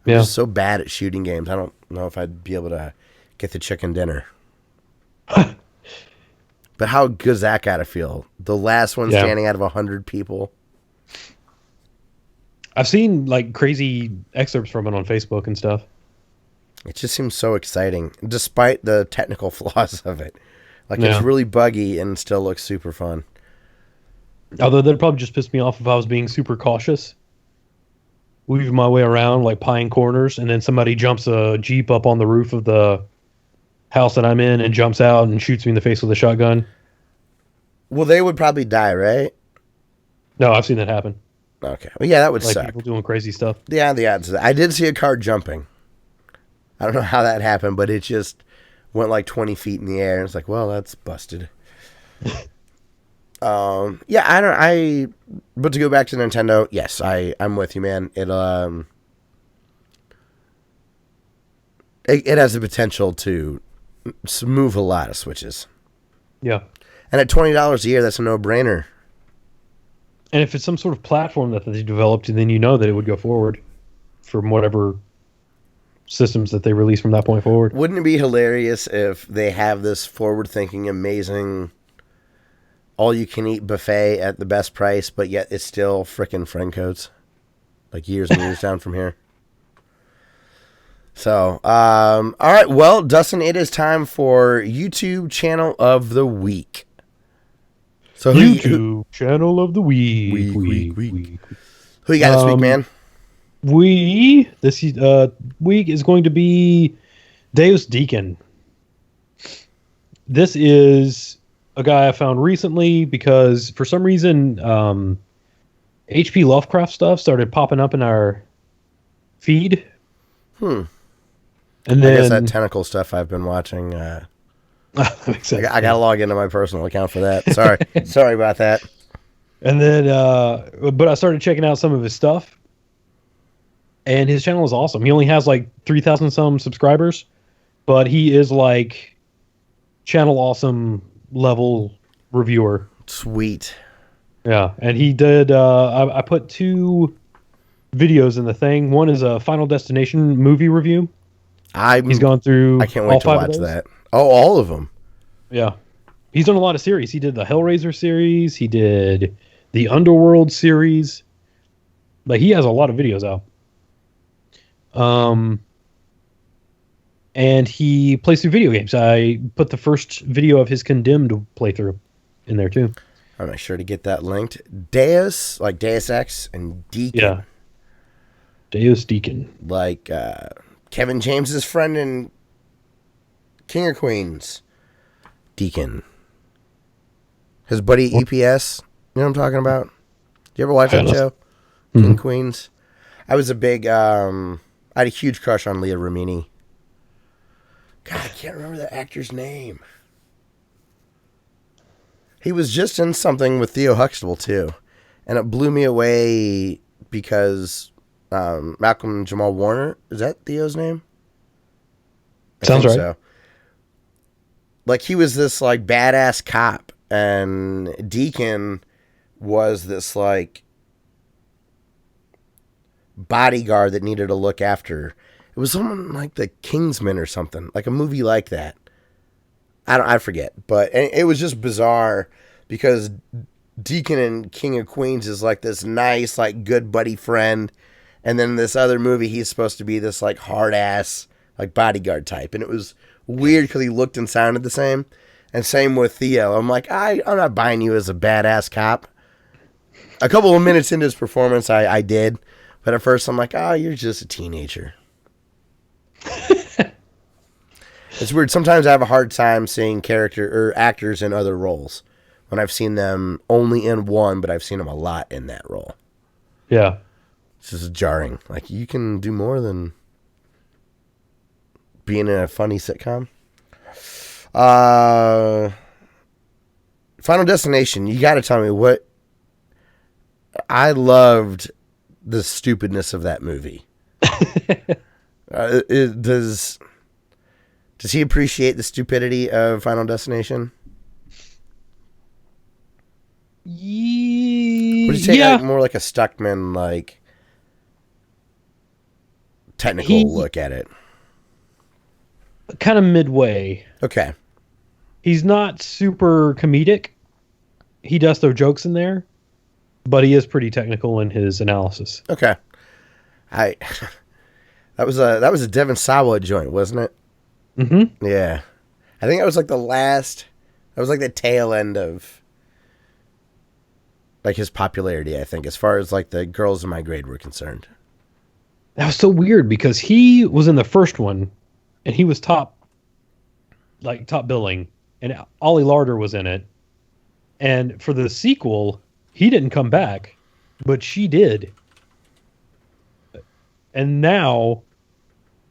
I'm just so bad at shooting games. I don't know if I'd be able to get the chicken dinner. But how good's that got to feel? The last one standing out of 100 people.
I've seen like crazy excerpts from it on Facebook and stuff.
It just seems so exciting, despite the technical flaws of it. Like,
Yeah.
it's really buggy and still looks super fun.
Although that'd probably just piss me off if I was being super cautious. Weaving my way around like pine corners, and then somebody jumps a Jeep up on the roof of the house that I'm in and jumps out and shoots me in the face with a shotgun.
Well, they would probably die, right?
No, I've seen that happen.
Okay. Well, yeah, that would
Like
suck.
people doing crazy stuff.
Yeah, the odds of that. I did see a car jumping. I don't know how that happened, but it just went like 20 feet in the air. And it's like, well, that's busted. Yeah, but to go back to Nintendo, yes, I'm with you, man. It has the potential to move a lot of Switches.
Yeah.
And at $20 a year, that's a no-brainer.
And if it's some sort of platform that they developed, then you know that it would go forward from whatever systems that they release from that point forward.
Wouldn't it be hilarious if they have this forward-thinking, amazing, all-you-can-eat buffet at the best price, but yet it's still frickin' friend codes, like years and years down from here? So, all right, well, Dustin, it is time for YouTube channel of the week. So
YouTube channel of the week.
Who you got this week, man?
This week is going to be Deus Deacon. This is a guy I found recently because for some reason H.P. Lovecraft stuff started popping up in our feed.
And
then
I guess that tentacle stuff I've been watching. I gotta log into my personal account for that. Sorry about that.
And then, but I started checking out some of his stuff, and his channel is awesome. He only has like 3,000 some subscribers, but he is like channel awesome level reviewer.
Sweet.
Yeah, and he did. I put 2 videos in the thing. One is a Final Destination movie review. He's gone through.
I can't wait to watch that. Oh, all of them.
Yeah. He's done a lot of series. He did the Hellraiser series. He did the Underworld series. Like, he has a lot of videos out. And he plays through video games. I put the first video of his Condemned playthrough in there, too.
I'll make sure to get that linked. Deus, like Deus Ex, and Deacon.
Yeah. Deus Deacon.
Like Kevin James's friend in King of Queens. Deacon. His buddy EPS. You know what I'm talking about? You ever watch that show?
Mm-hmm.
King of Queens. I was a big, I had a huge crush on Leah Remini. God, I can't remember the actor's name. He was just in something with Theo Huxtable, too. And it blew me away because Malcolm Jamal Warner, is that Theo's name?
Sounds right.
So. Like, he was this, like, badass cop, and Deacon was this, like, bodyguard that needed to look after. It was someone like the Kingsman or something, like a movie like that. I forget, but it was just bizarre because Deacon in King of Queens is like this nice, like, good buddy friend, and then this other movie he's supposed to be this, like, hard ass, like, bodyguard type, and it was weird because he looked and sounded the same. And same with Theo. I'm like, I'm not buying you as a badass cop. A couple of minutes into his performance, I did. But at first, I'm like, you're just a teenager. It's weird. Sometimes I have a hard time seeing character or actors in other roles when I've seen them only in one, but I've seen them a lot in that role.
Yeah.
It's just jarring. Like, you can do more than being in a funny sitcom. Final Destination, you got to tell me what... I loved the stupidness of that movie. Does he appreciate the stupidity of Final Destination? Would you say like more like a Stuckman, like technical look at it?
Kind of midway.
Okay.
He's not super comedic. He does throw jokes in there, but he is pretty technical in his analysis.
Okay. That was a Devon Sawa joint, wasn't it?
Mm-hmm.
Yeah. I think that was like the last. That was like the tail end of like his popularity, I think, as far as like the girls in my grade were concerned.
That was so weird because he was in the first one, and he was top billing, and Ollie Larder was in it. And for the sequel, he didn't come back, but she did. And now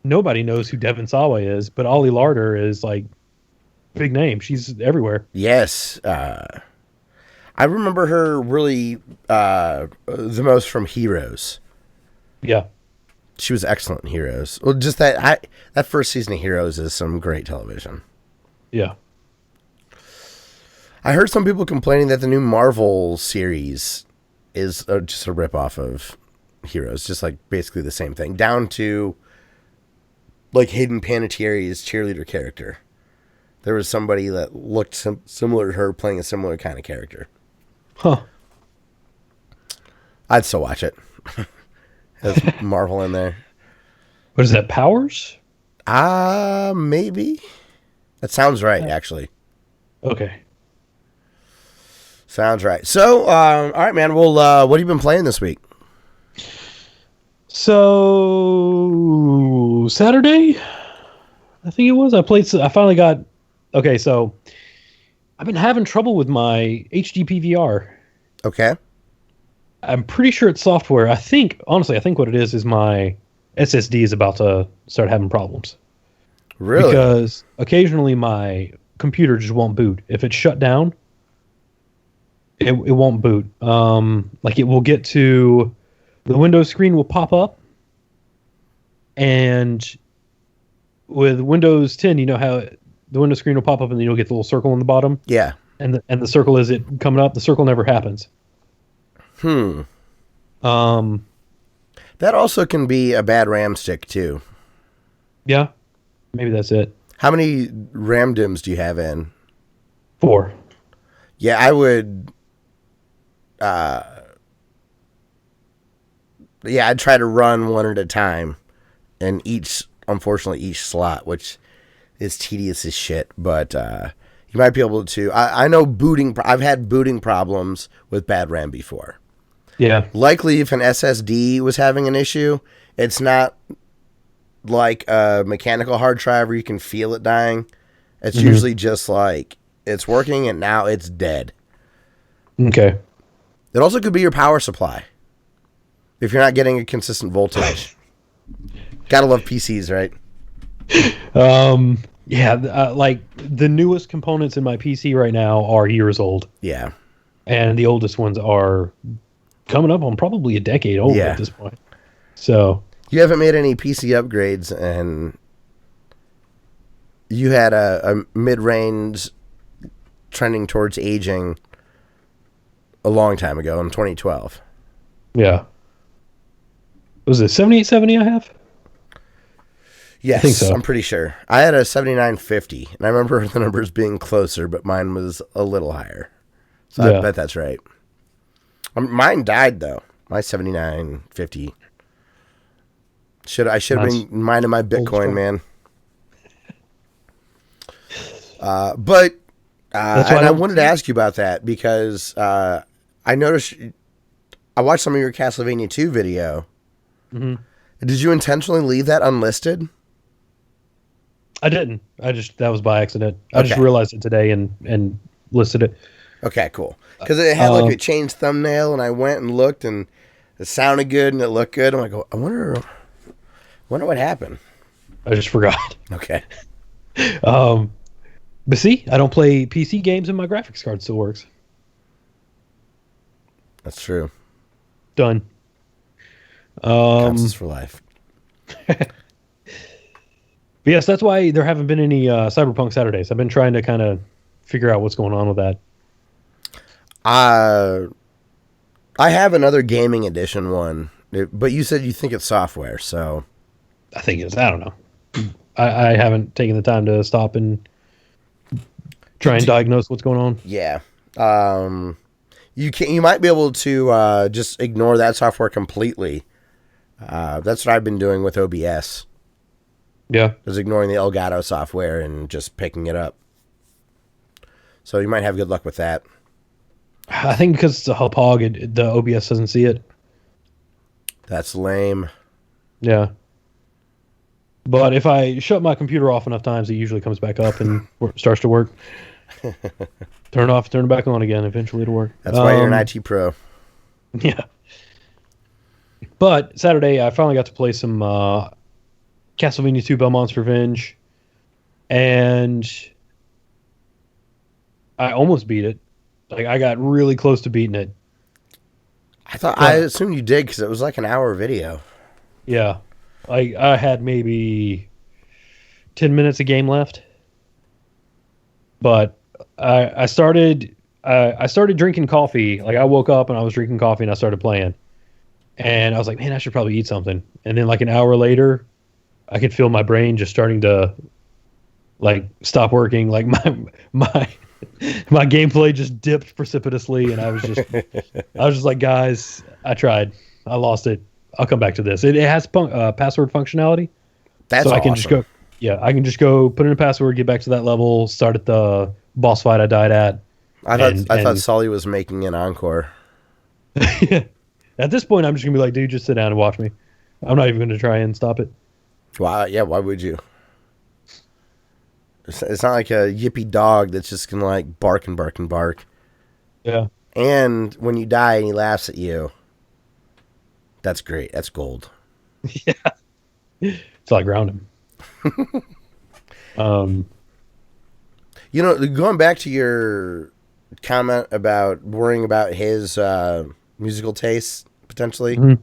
nobody knows who Devon Sawa is, but Ollie Larder is like big name. She's everywhere.
Yes. I remember her really the most from Heroes.
Yeah.
She was excellent in Heroes. Well, just that first season of Heroes is some great television.
Yeah.
I heard some people complaining that the new Marvel series is just a ripoff of Heroes, just like basically the same thing, down to like Hayden Panettiere's cheerleader character. There was somebody that looked similar to her playing a similar kind of character.
Huh.
I'd still watch it. Has Marvel in there.
What is that, Powers?
Maybe. That sounds right, actually.
Okay.
Sounds right. So, all right, man. Well, what have you been playing this week?
So Saturday, I think it was. I finally got. Okay, so I've been having trouble with my HD PVR.
Okay.
I'm pretty sure it's software. Honestly, I think what it is my SSD is about to start having problems.
Really?
Because occasionally my computer just won't boot. If it's shut down, it won't boot. Like it will get to the Windows screen will pop up, and with Windows 10, you know how the Windows screen will pop up and then you'll get the little circle in the bottom?
Yeah.
And the circle is it coming up. The circle never happens.
That also can be a bad RAM stick too.
Yeah, maybe that's it.
How many RAM DIMMs do you have in?
4.
Yeah, I would. I'd try to run one at a time, and unfortunately, each slot, which is tedious as shit. But you might be able to. I know booting. I've had booting problems with bad RAM before.
Yeah.
Likely, if an SSD was having an issue, it's not like a mechanical hard drive where you can feel it dying. It's usually just like it's working and now it's dead.
Okay.
It also could be your power supply. If you're not getting a consistent voltage. Gotta love PCs, right?
Yeah, like the newest components in my PC right now are years old.
Yeah.
And the oldest ones are coming up on probably a decade old at this point. So
you haven't made any PC upgrades, and you had a mid-range trending towards aging a long time ago in 2012.
Yeah. Was it 7870 I have?
Yes,
I think so.
I'm pretty sure. I had a 7950, and I remember the numbers being closer, but mine was a little higher. So I bet that's right. Mine died, though. My 7950. I should have been minding my Bitcoin, man. But I wanted to ask you about that because I noticed I watched some of your Castlevania II video.
Mm-hmm.
Did you intentionally leave that unlisted?
I didn't. That was by accident. I just realized it today and listed it.
Okay, cool. Because it had like a changed thumbnail, and I went and looked, and it sounded good and it looked good. I'm like, I wonder what happened.
I just forgot.
Okay.
But see, I don't play PC games, and my graphics card still works.
That's true.
Done.
Consoles for life.
But yes, that's why there haven't been any Cyberpunk Saturdays. I've been trying to kind of figure out what's going on with that.
I have another gaming edition one, but you said you think it's software, so
I think it's. I don't know. I haven't taken the time to stop and try and diagnose what's going on.
Yeah. You might be able to just ignore that software completely That's what I've been doing with OBS.
Yeah.
Is ignoring the Elgato software and just picking it up. So you might have good luck with that.
I think because it's a hub-hog, the OBS doesn't see it.
That's lame.
Yeah. But if I shut my computer off enough times, it usually comes back up and starts to work. Turn it off, turn it back on again. Eventually it'll work.
That's why you're an IT pro.
Yeah. But Saturday, I finally got to play some Castlevania II Belmont's Revenge. And I almost beat it. Like, I got really close to beating it.
I assumed you did because it was like an hour video.
Yeah. I had maybe 10 minutes of game left. But I started drinking coffee. Like, I woke up and I was drinking coffee and I started playing. And I was like, man, I should probably eat something. And then like an hour later, I could feel my brain just starting to like stop working. Like my gameplay just dipped precipitously, and I was just like, guys, I tried, I lost it. I'll come back to this. It has password functionality.
That's
so I
awesome.
can just go. Yeah, I can just go put in a password, get back to that level, start at the boss fight I died at.
I thought Sully was making an encore.
At this point, I'm just gonna be like, dude, just sit down and watch me. I'm not even gonna try and stop it.
Why? Yeah, why would you? It's not like a yippy dog that's just gonna like bark and bark and bark.
Yeah.
And when you die and he laughs at you, that's great. That's gold.
Yeah. So I ground him.
You know, going back to your comment about worrying about his musical tastes, potentially,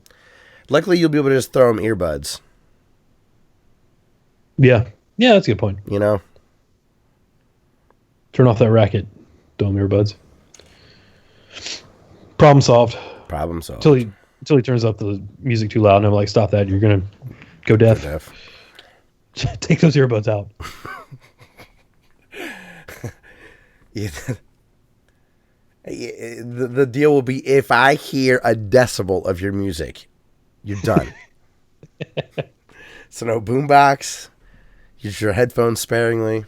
luckily you'll be able to just throw him earbuds.
Yeah. Yeah, that's a good point.
You know?
Turn off that racket. Throw him earbuds. Problem solved.
Problem solved.
Until he turns up the music too loud, and I'm like, stop that. You're going to go deaf. Take those earbuds out.
Yeah. The deal will be if I hear a decibel of your music, you're done. So no boombox. Use your headphones sparingly.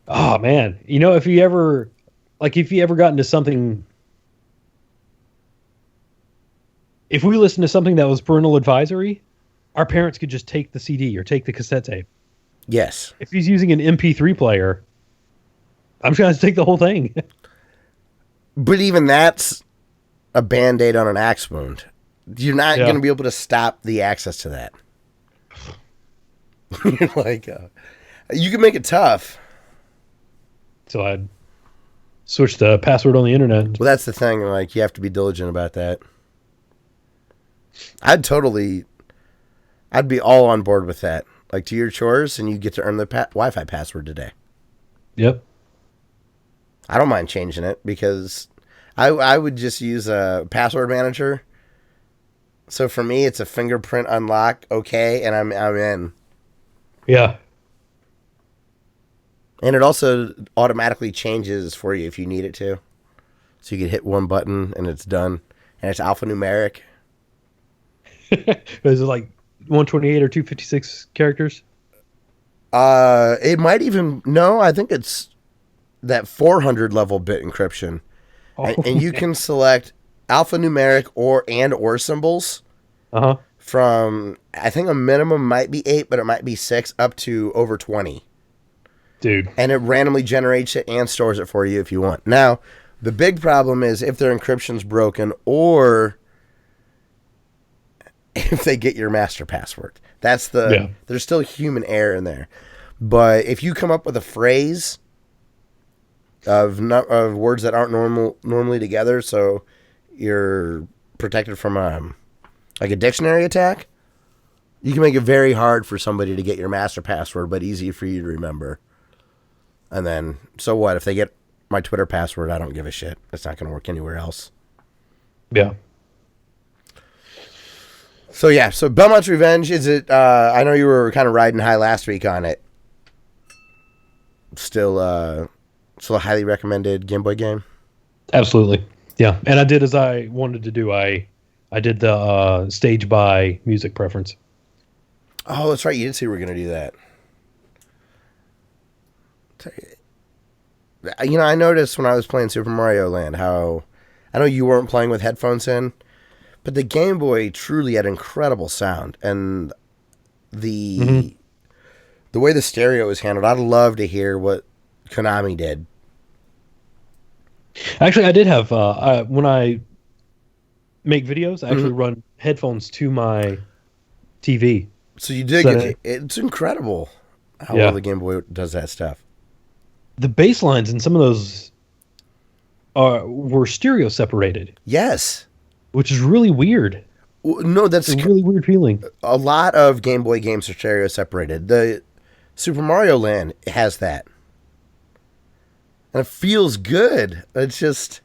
Oh man, you know, if you ever got into something, if we listened to something that was parental advisory, our parents could just take the CD or take the cassette tape.
Yes.
If he's using an MP3 player, I'm trying to take the whole thing.
But even that's a Band-Aid on an axe wound. You're not going to be able to stop the access to that. Like, you can make it tough.
So I'd switch the password on the internet.
Well, that's the thing. Like, you have to be diligent about that. I'd be all on board with that. Like, do your chores, and you get to earn the Wi-Fi password today.
Yep.
I don't mind changing it because I would just use a password manager. So for me, it's a fingerprint unlock, okay, and I'm in.
Yeah.
And it also automatically changes for you if you need it to. So you can hit one button and it's done. And it's alphanumeric.
Is it like 128 or 256 characters?
It might even... No, I think it's that 400 level bit encryption. Oh, and you can select alphanumeric or symbols.
Uh-huh.
From, I think a minimum might be 8, but it might be 6, up to over 20.
Dude.
And it randomly generates it and stores it for you if you want. Now, the big problem is if their encryption's broken or if they get your master password. That's there's still human error in there. But if you come up with a phrase of words that aren't normally together, so you're protected from like a dictionary attack, you can make it very hard for somebody to get your master password, but easy for you to remember. And then, so what? If they get my Twitter password, I don't give a shit. It's not going to work anywhere else.
Yeah.
So yeah, so Belmont's Revenge, is it, I know you were kind of riding high last week on it. Still a highly recommended Game Boy game?
Absolutely. Yeah. And I did as I wanted to do. I I did the stage by music preference.
Oh, that's right. You did say we were going to do that. You know, I noticed when I was playing Super Mario Land how I know you weren't playing with headphones in, but the Game Boy truly had incredible sound, and the the way the stereo was handled. I'd love to hear what Konami did.
Actually, I did have when I make videos, I actually run headphones to my TV.
So you did get it's incredible how well the Game Boy does that stuff.
The bass lines in some of those were stereo separated.
Yes.
Which is really weird.
No, that's
a really weird feeling.
A lot of Game Boy games are stereo separated. The Super Mario Land has that. And it feels good. It's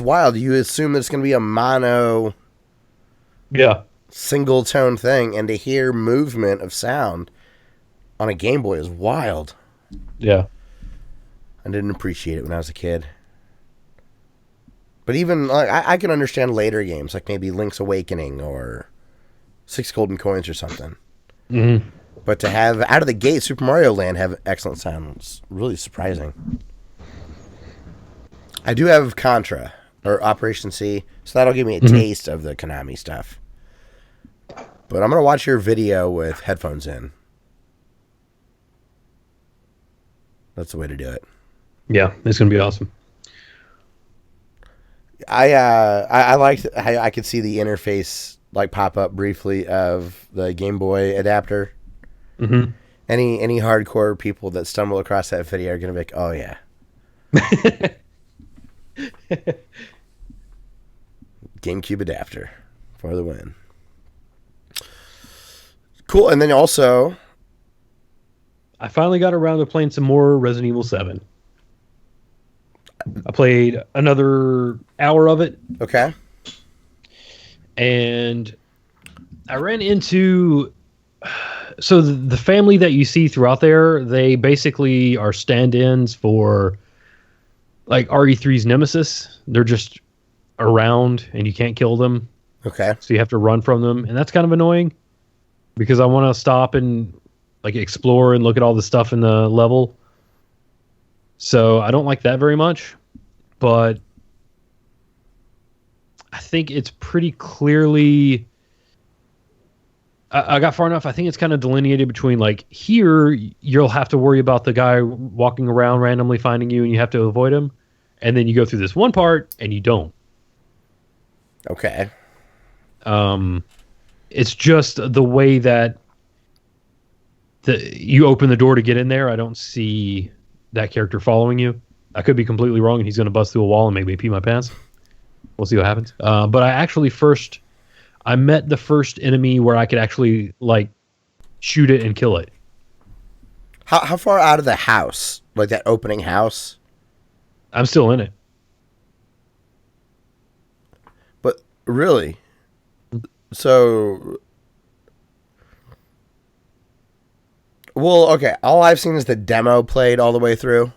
wild. You assume that it's going to be a mono single tone thing, and to hear movement of sound on a Game Boy is wild.
Yeah.
I didn't appreciate it when I was a kid. But even, like, I can understand later games, like maybe Link's Awakening or 6 Golden Coins or something.
Mm-hmm.
But to have, out of the gate, Super Mario Land have excellent sound is really surprising. I do have Contra, or Operation C, so that'll give me a taste of the Konami stuff. But I'm going to watch your video with headphones in. That's the way to do it.
Yeah, it's going to be awesome.
I liked. I could see the interface like pop up briefly of the Game Boy adapter.
Mm-hmm.
Any hardcore people that stumble across that video are gonna be like, "Oh yeah." GameCube adapter for the win. Cool, and then also,
I finally got around to playing some more Resident Evil 7. I played another hour of it.
Okay.
And I ran into... So the family that you see throughout there, they basically are stand-ins for like RE3's Nemesis. They're just around and you can't kill them.
Okay.
So you have to run from them. And that's kind of annoying because I want to stop and like explore and look at all the stuff in the level. So I don't like that very much, but I think it's pretty clearly... I got far enough. I think it's kind of delineated between like here, you'll have to worry about the guy walking around randomly finding you and you have to avoid him. And then you go through this one part and you don't.
Okay.
It's just the way that you open the door to get in there. I don't see that character following you. I could be completely wrong and he's going to bust through a wall and make me pee my pants. We'll see what happens. But I met the first enemy where I could actually like shoot it and kill it.
How far out of the house, like that opening house?
I'm still in it.
But really? So, well, okay. All I've seen is the demo played all the way through.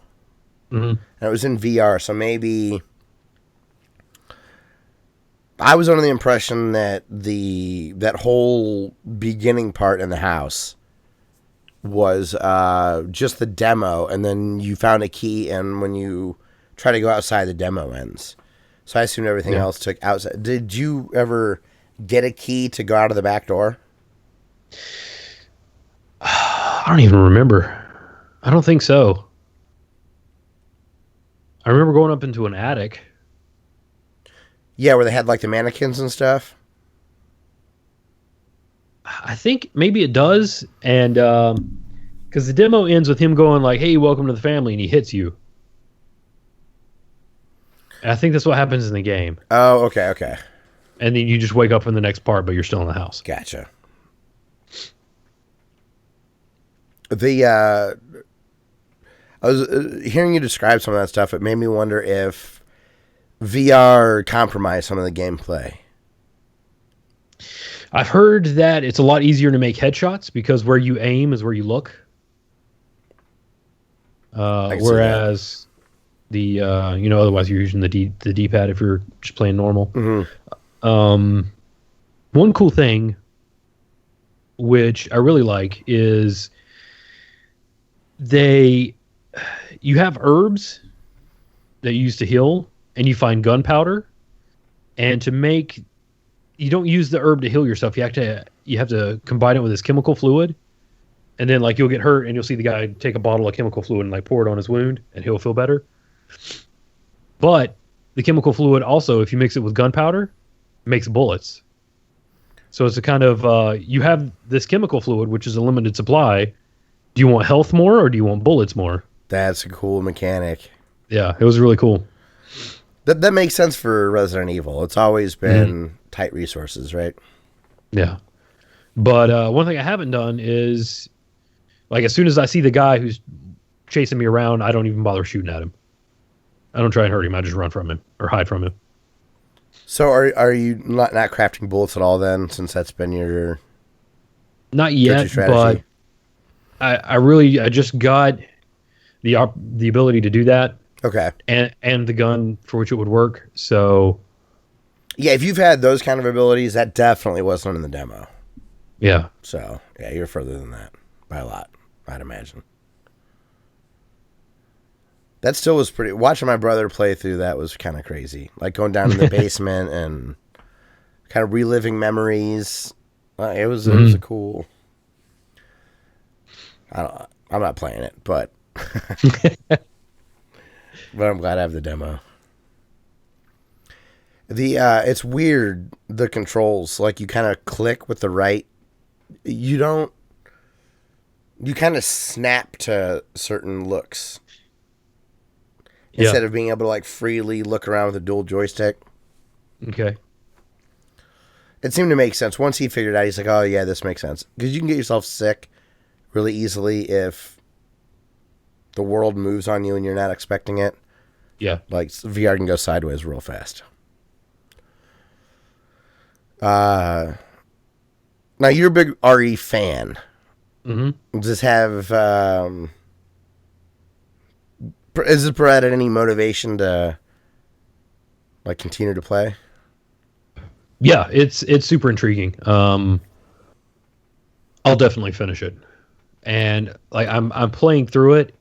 Mm-hmm.
And it was in VR, so maybe I was under the impression that that whole beginning part in the house was just the demo, and then you found a key, and when you try to go outside, the demo ends. So I assumed everything else took outside. Did you ever get a key to go out of the back door?
I don't even remember. I don't think so. I remember going up into an attic.
Yeah, where they had like the mannequins and stuff.
I think maybe it does, and because the demo ends with him going like, "Hey, welcome to the family," and he hits you. And I think that's what happens in the game.
Oh, okay.
And then you just wake up in the next part, but you're still in the house.
Gotcha. I was hearing you describe some of that stuff. It made me wonder if VR compromised some of the gameplay.
I've heard that it's a lot easier to make headshots because where you aim is where you look. Whereas otherwise you're using the D-pad if you're just playing normal.
Mm-hmm.
One cool thing, which I really like, is they you have herbs that you use to heal, and you find gunpowder, and to make you don't use the herb to heal yourself. You have to combine it with this chemical fluid, and then like you'll get hurt, and you'll see the guy take a bottle of chemical fluid and like pour it on his wound, and he'll feel better. But the chemical fluid also, if you mix it with gunpowder, makes bullets. So it's a kind of you have this chemical fluid, which is a limited supply. Do you want health more, or do you want bullets more?
That's a cool mechanic.
Yeah, it was really cool.
That makes sense for Resident Evil. It's always been tight resources, right?
Yeah. But one thing I haven't done is, like, as soon as I see the guy who's chasing me around, I don't even bother shooting at him. I don't try and hurt him. I just run from him or hide from him.
So are you not crafting bullets at all then, since that's been your
Not yet, but I just got the ability to do that.
Okay.
And the gun for which it would work. So
yeah, if you've had those kind of abilities, that definitely wasn't in the demo.
yeah.
So yeah, you're further than that by a lot, I'd imagine. That still was pretty. Watching my brother play through that was kind of crazy. Like going down in the basement and kind of reliving memories. It was a cool. I'm not playing it, but but I'm glad I have the demo. It's weird, the controls. Like you kind of click with the right. You kind of snap to certain looks. Instead of being able to like freely look around with a dual joystick.
Okay.
It seemed to make sense. Once he figured it out, he's like, oh yeah, this makes sense. Because you can get yourself sick really easily if the world moves on you and you're not expecting it.
Yeah.
Like VR can go sideways real fast. Now you're a big RE fan.
Mm-hmm.
Does this have is it provided any motivation to like continue to play?
Yeah, it's super intriguing. I'll definitely finish it. And like I'm playing through it,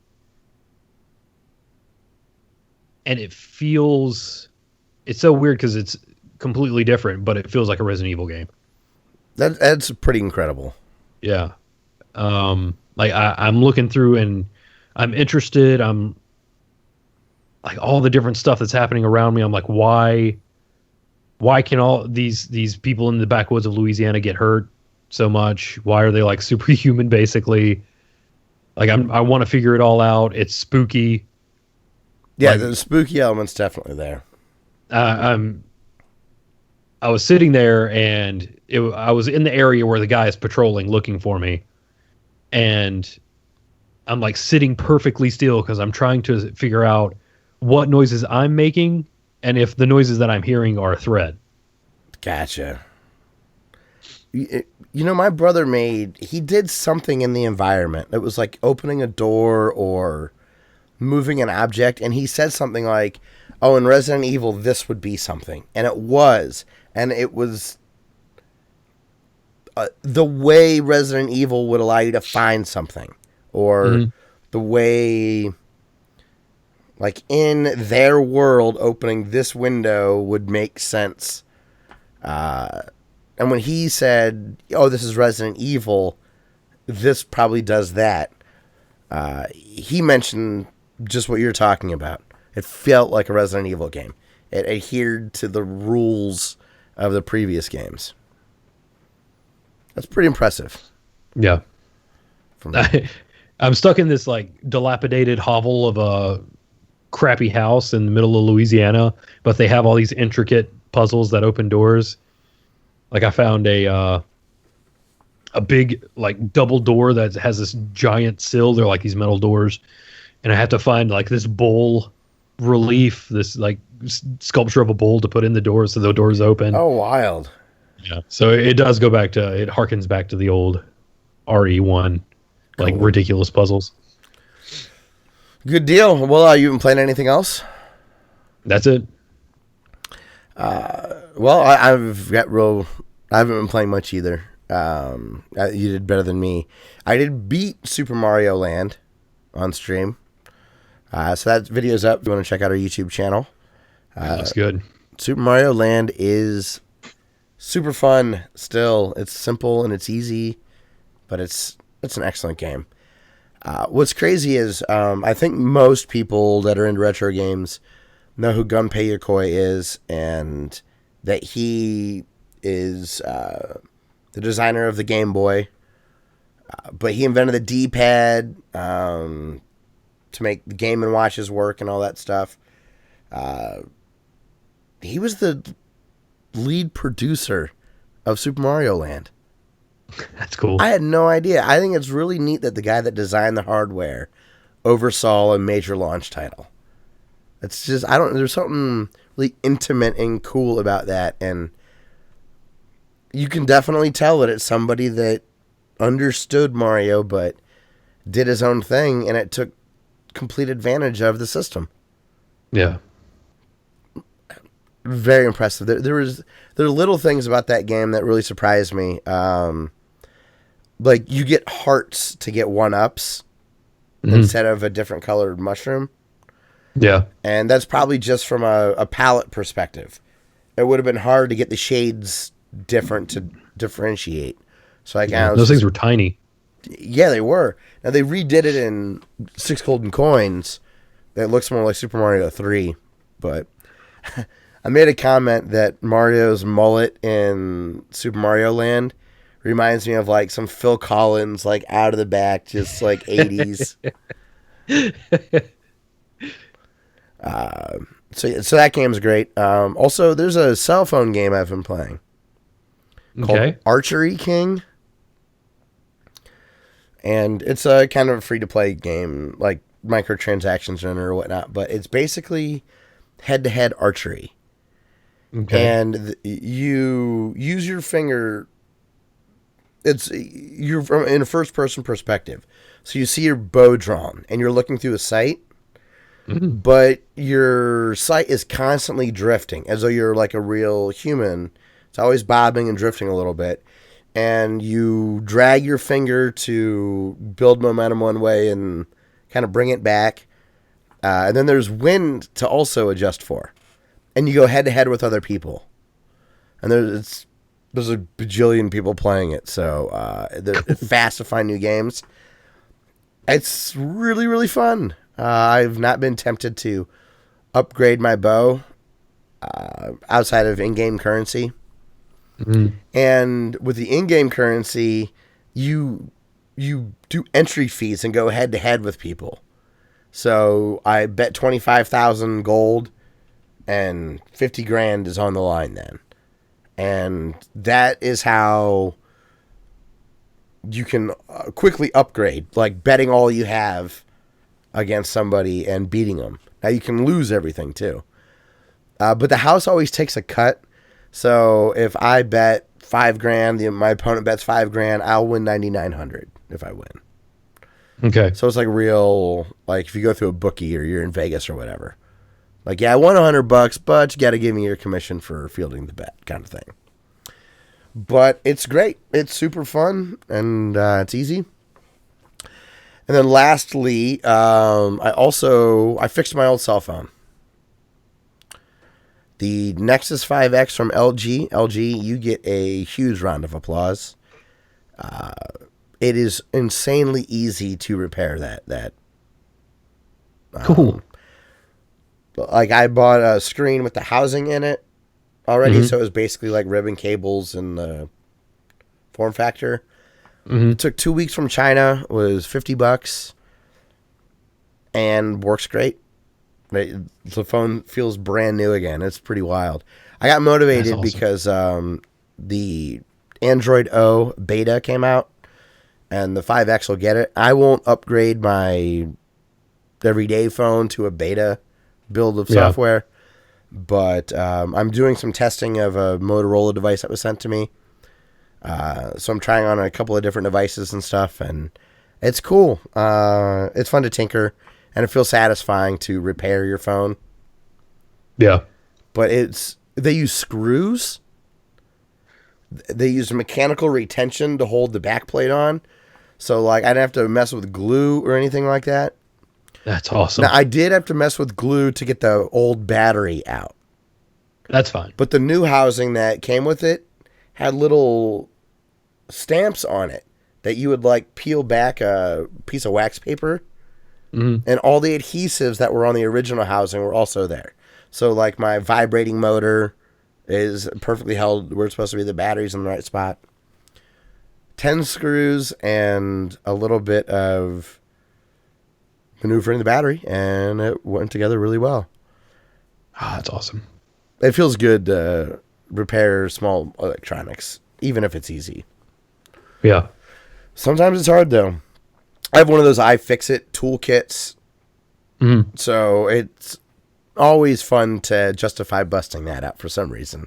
and it's so weird because it's completely different, but it feels like a Resident Evil game.
That's pretty incredible.
Yeah. Like I'm looking through and I'm interested. I'm like all the different stuff that's happening around me. I'm like, why can all these people in the backwoods of Louisiana get hurt so much? Why are they like superhuman basically? Like I want to figure it all out. It's spooky.
Yeah,
like,
the spooky element's definitely there.
I was sitting there and I was in the area where the guy is patrolling looking for me. And I'm like sitting perfectly still because I'm trying to figure out what noises I'm making and if the noises that I'm hearing are a threat.
Gotcha. You know, my brother he did something in the environment. It was like opening a door or moving an object. And he said something like, oh, in Resident Evil, this would be something. And it was. And it was the way Resident Evil would allow you to find something. Or the way, like, in their world, opening this window would make sense. And when he said, oh, this is Resident Evil, this probably does that, he mentioned just what you're talking about. It felt like a Resident Evil game. It adhered to the rules of the previous games. That's pretty impressive.
Yeah. I'm stuck in this like dilapidated hovel of a crappy house in the middle of Louisiana, but they have all these intricate puzzles that open doors. Like I found a big like double door that has this giant sill. They're like these metal doors, and I have to find like this bull relief, this like sculpture of a bull to put in the door so the doors open.
Oh, wild.
Yeah. So it does go back to, it harkens back to the old RE1, like ridiculous puzzles.
Good deal. Well, you been playing anything else?
That's it.
Well, I've got real I haven't been playing much either. You did better than me. I did beat Super Mario Land on stream. So that video's up if you want to check out our YouTube channel.
Looks good.
Super Mario Land is super fun still. It's simple and it's easy, but it's an excellent game. What's crazy is I think most people that are into retro games know who Gunpei Yokoi is, and that he is the designer of the Game Boy. But he invented the D-pad to make the Game & Watches work and all that stuff. He was the lead producer of Super Mario Land.
That's cool.
I had no idea. I think it's really neat that the guy that designed the hardware oversaw a major launch title. It's just, there's something really intimate and cool about that. And you can definitely tell that it's somebody that understood Mario, but did his own thing, and it took complete advantage of the system.
Yeah.
Very impressive. There are little things about that game that really surprised me. Like, you get hearts to get 1-ups instead of a different colored mushroom.
Yeah.
And that's probably just from a palette perspective. It would have been hard to get the shades different to differentiate. So
those things were tiny.
Yeah, they were. Now they redid it in 6 Golden Coins. That looks more like Super Mario 3. But I made a comment that Mario's mullet in Super Mario Land reminds me of like some Phil Collins, like out of the back, just like 80s. So that game's great. Also, there's a cell phone game I've been playing called Archery King. And it's a kind of a free-to-play game, like microtransactions in it or whatnot. But it's basically head-to-head archery. Okay. And you use your finger. You're in a first-person perspective. So you see your bow drawn, and you're looking through a sight. Mm-hmm. But your sight is constantly drifting, as though you're like a real human. It's always bobbing and drifting a little bit. And you drag your finger to build momentum one way and kind of bring it back. And then there's wind to also adjust for. And you go head-to-head with other people. And there's a bajillion people playing it. So it's fast to find new games. It's really, really fun. I've not been tempted to upgrade my bow outside of in-game currency. Mm-hmm. And with the in-game currency, you do entry fees and go head-to-head with people. So I bet 25,000 gold and 50 grand is on the line then. And that is how you can quickly upgrade, like betting all you have against somebody and beating them. Now you can lose everything too. But the house always takes a cut. So if I bet 5 grand, my opponent bets 5 grand, I'll win 9,900 if I win.
Okay.
So it's like real, like if you go through a bookie or you're in Vegas or whatever. Like, yeah, I won $100, but you got to give me your commission for fielding the bet kind of thing. But it's great. It's super fun and it's easy. And then lastly, I fixed my old cell phone. The Nexus 5X from LG. LG, you get a huge round of applause. It is insanely easy to repair that.
Cool.
Like, I bought a screen with the housing in it already, so it was basically like ribbon cables in the form factor. Mm-hmm. It took 2 weeks from China, was $50, and works great. The phone feels brand new again. It's pretty wild. I got motivated awesome. Because the Android O beta came out, and the 5X will get it. I won't upgrade my everyday phone to a beta build of software, but I'm doing some testing of a Motorola device that was sent to me. So I'm trying on a couple of different devices and stuff, and it's cool. It's fun to tinker. And it feels satisfying to repair your phone. Yeah. But they use screws. they used mechanical retention to hold the back plate on. So, like, I didn't have to mess with glue or anything like that.
That's awesome.
Now, I did have to mess with glue to get the old battery out.
That's fine.
But the new housing that came with it had little stamps on it that you would, like, peel back a piece of wax paper.
Mm-hmm.
And all the adhesives that were on the original housing were also there. So, like, my vibrating motor is perfectly held where it's supposed to be. The battery's in the right spot. 10 screws and a little bit of maneuvering the battery, and it went together really well.
Ah, that's awesome.
It feels good to repair small electronics, even if it's easy.
Yeah.
Sometimes it's hard, though. I have one of those iFixit toolkits, so it's always fun to justify busting that out for some reason.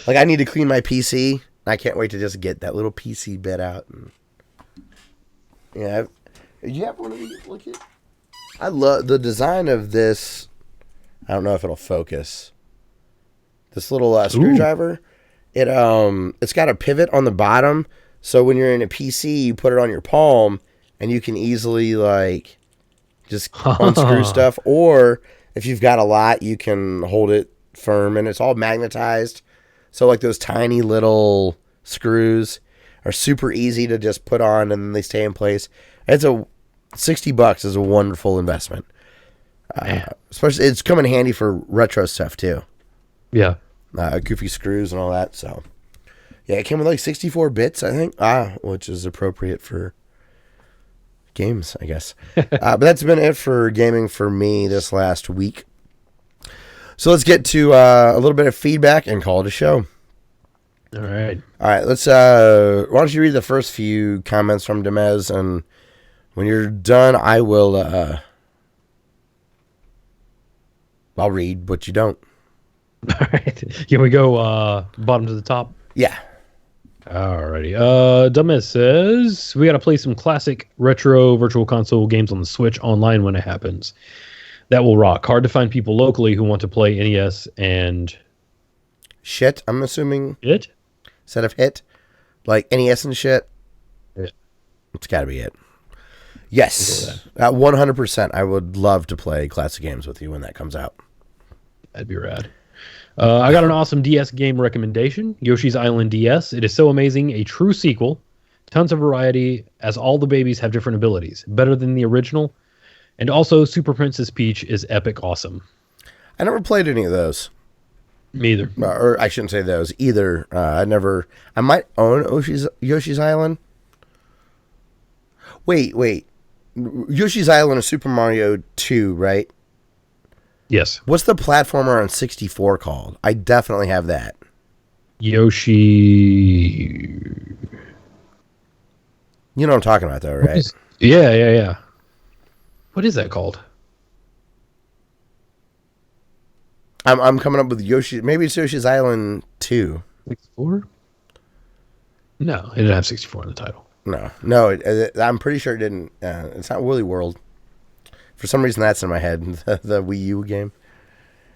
Like, I need to clean my PC. I can't wait to just get that little PC bit out. And, yeah. Do you have one of these? Look at. I love the design of this. I don't know if it'll focus. This little screwdriver. It's got a pivot on the bottom, so when you're in a PC, you put it on your palm, and you can easily like just unscrew stuff. Or if you've got a lot, you can hold it firm, and it's all magnetized. So, like, those tiny little screws are super easy to just put on, and they stay in place. It's $60 is a wonderful investment. Especially, it's come in handy for retro stuff, too.
Yeah.
Goofy screws and all that. So, yeah, it came with, like, 64 bits, I think. Which is appropriate for games, I guess. But that's been it for gaming for me this last week. So let's get to a little bit of feedback and call it a show.
All right.
Let's. Why don't you read the first few comments from Demez, and when you're done, I will. I'll read what you don't.
All right. Can we go bottom to the top?
Yeah.
Alrighty. Dumbass says we got to play some classic retro virtual console games on the Switch online when it happens. That will rock. Hard to find people locally who want to play NES and
shit. I'm assuming
it
instead of hit, like NES and shit.
Yeah.
It's got to be it. Yes, 100%. I would love to play classic games with you when that comes out.
That'd be rad. I got an awesome DS game recommendation, Yoshi's Island DS. It is so amazing, a true sequel. Tons of variety, as all the babies have different abilities. Better than the original. And also, Super Princess Peach is epic awesome.
I never played any of those.
Me either.
Or I shouldn't say those either. I might own Yoshi's Island. Wait. Yoshi's Island is Super Mario 2, right?
Yes.
What's the platformer on 64 called? I definitely have that.
Yoshi.
You know what I'm talking about, though, right?
Yeah. What is that called?
I'm coming up with Yoshi. Maybe it's Yoshi's Island 2.
64? No, it didn't have 64 in the title.
No. I'm pretty sure it didn't. It's not Woolly World. For some reason, that's in my head. The Wii U game.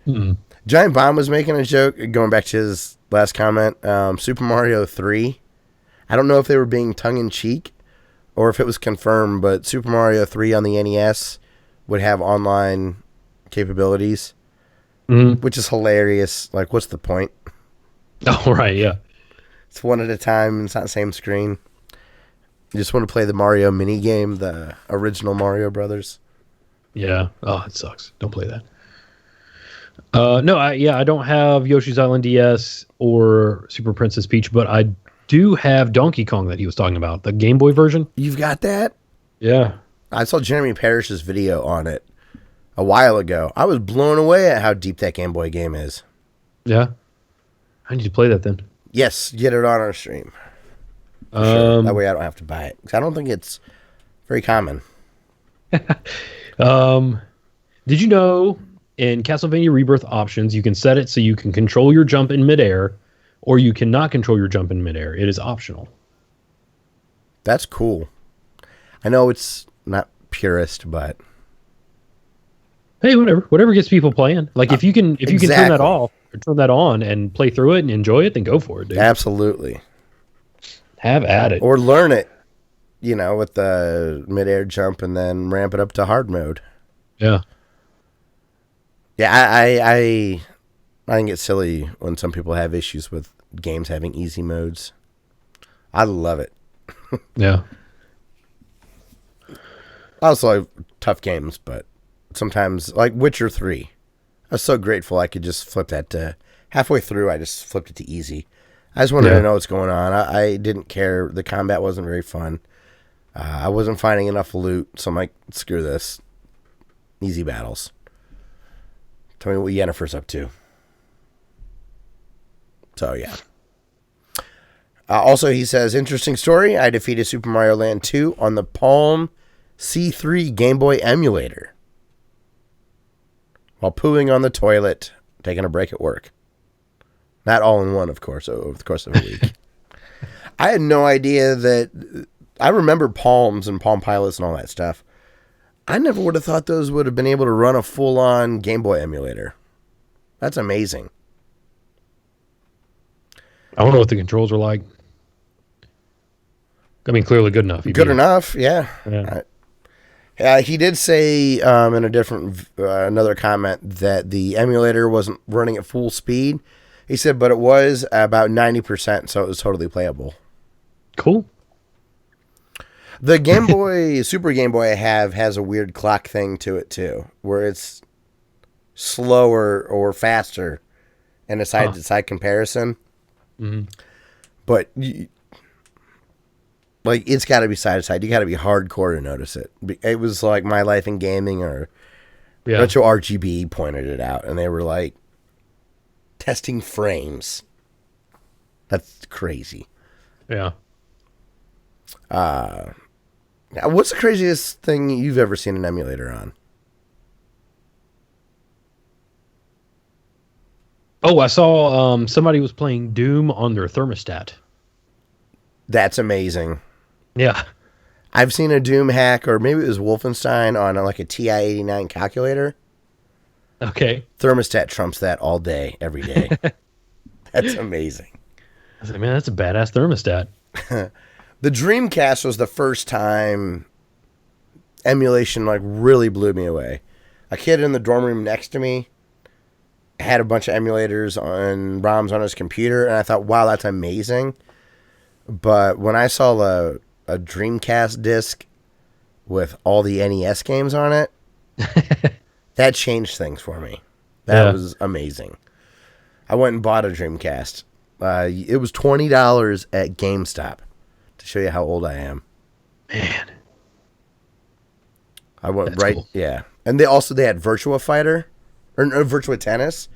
Mm-hmm.
Giant Bomb was making a joke, going back to his last comment. Super Mario 3. I don't know if they were being tongue-in-cheek or if it was confirmed, but Super Mario 3 on the NES would have online capabilities, which is hilarious. Like, what's the point?
Oh, right, yeah.
It's one at a time. It's not the same screen. You just want to play the Mario mini game, the original Mario Brothers.
Yeah. Oh, it sucks. Don't play that. No, I don't have Yoshi's Island DS or Super Princess Peach, but I do have Donkey Kong that he was talking about, the Game Boy version.
You've got that?
Yeah.
I saw Jeremy Parrish's video on it a while ago. I was blown away at how deep that Game Boy game is.
Yeah. I need to play that then.
Yes, get it on our stream. Sure. That way I don't have to buy it. 'Cause I don't think it's very common.
Did you know in Castlevania Rebirth options, you can set it so you can control your jump in midair, or you cannot control your jump in midair. It is optional.
That's cool. I know it's not purist, but
hey, whatever gets people playing. Like if you can turn that off, or turn that on and play through it and enjoy it, then go for it, dude.
Absolutely.
Have at it.
Or learn it, with the mid-air jump and then ramp it up to hard mode.
Yeah.
Yeah, I think it's silly when some people have issues with games having easy modes. I love it.
Yeah.
I also like tough games, but sometimes, like Witcher 3, I was so grateful I could just flip that to halfway through. I just flipped it to easy. I just wanted to know what's going on. I didn't care. The combat wasn't very fun. I wasn't finding enough loot, so I'm like, screw this. Easy battles. Tell me what Yennefer's up to. So, yeah. Also, he says, interesting story. I defeated Super Mario Land 2 on the Palm C3 Game Boy emulator while pooing on the toilet, taking a break at work. Not all in one, of course, over the course of a week. I had no idea that... I remember Palms and Palm Pilots and all that stuff. I never would have thought those would have been able to run a full-on Game Boy emulator. That's amazing.
I don't know what the controls were like. I mean, clearly good enough.
Good enough, yeah. He did say in a different another comment that the emulator wasn't running at full speed. He said, but it was about 90%, so it was totally playable.
Cool.
The Game Boy, Super Game Boy I have has a weird clock thing to it too, where it's slower or faster in a side-to-side comparison.
Mm-hmm.
But it's got to be side-to-side. You got to be hardcore to notice it. It was like My Life in Gaming or Retro RGB pointed it out, and they were like testing frames. That's crazy.
Yeah.
What's the craziest thing you've ever seen an emulator on?
Oh, I saw somebody was playing Doom on their thermostat.
That's amazing.
Yeah.
I've seen a Doom hack, or maybe it was Wolfenstein on like a TI-89 calculator.
Okay.
Thermostat trumps that all day, every day. That's amazing.
I was like, man, that's a badass thermostat.
The Dreamcast was the first time emulation really blew me away. A kid in the dorm room next to me had a bunch of emulators and ROMs on his computer, and I thought, wow, that's amazing. But when I saw a Dreamcast disc with all the NES games on it, that changed things for me. That was amazing. I went and bought a Dreamcast. It was $20 at GameStop, to show you how old I am.
Man.
I went
That's
right,
cool.
yeah. And they had Virtua Fighter, or Virtua Tennis,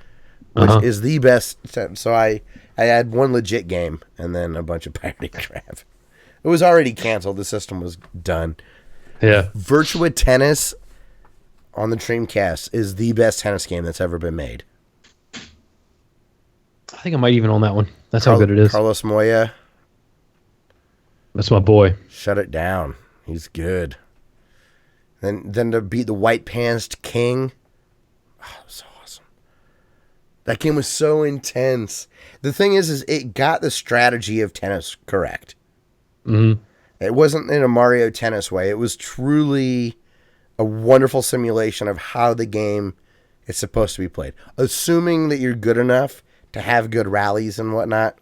which is the best. So I had one legit game and then a bunch of pirated crap. It was already canceled. The system was done.
Yeah.
Virtua Tennis on the Dreamcast is the best tennis game that's ever been made.
I think I might even own that one. That's how good it is.
Carlos Moya.
That's my boy.
Shut it down. He's good. Then to beat the white pants king. Oh, so awesome. That game was so intense. The thing is it got the strategy of tennis correct.
Mm-hmm.
It wasn't in a Mario Tennis way. It was truly a wonderful simulation of how the game is supposed to be played. Assuming that you're good enough to have good rallies and whatnot,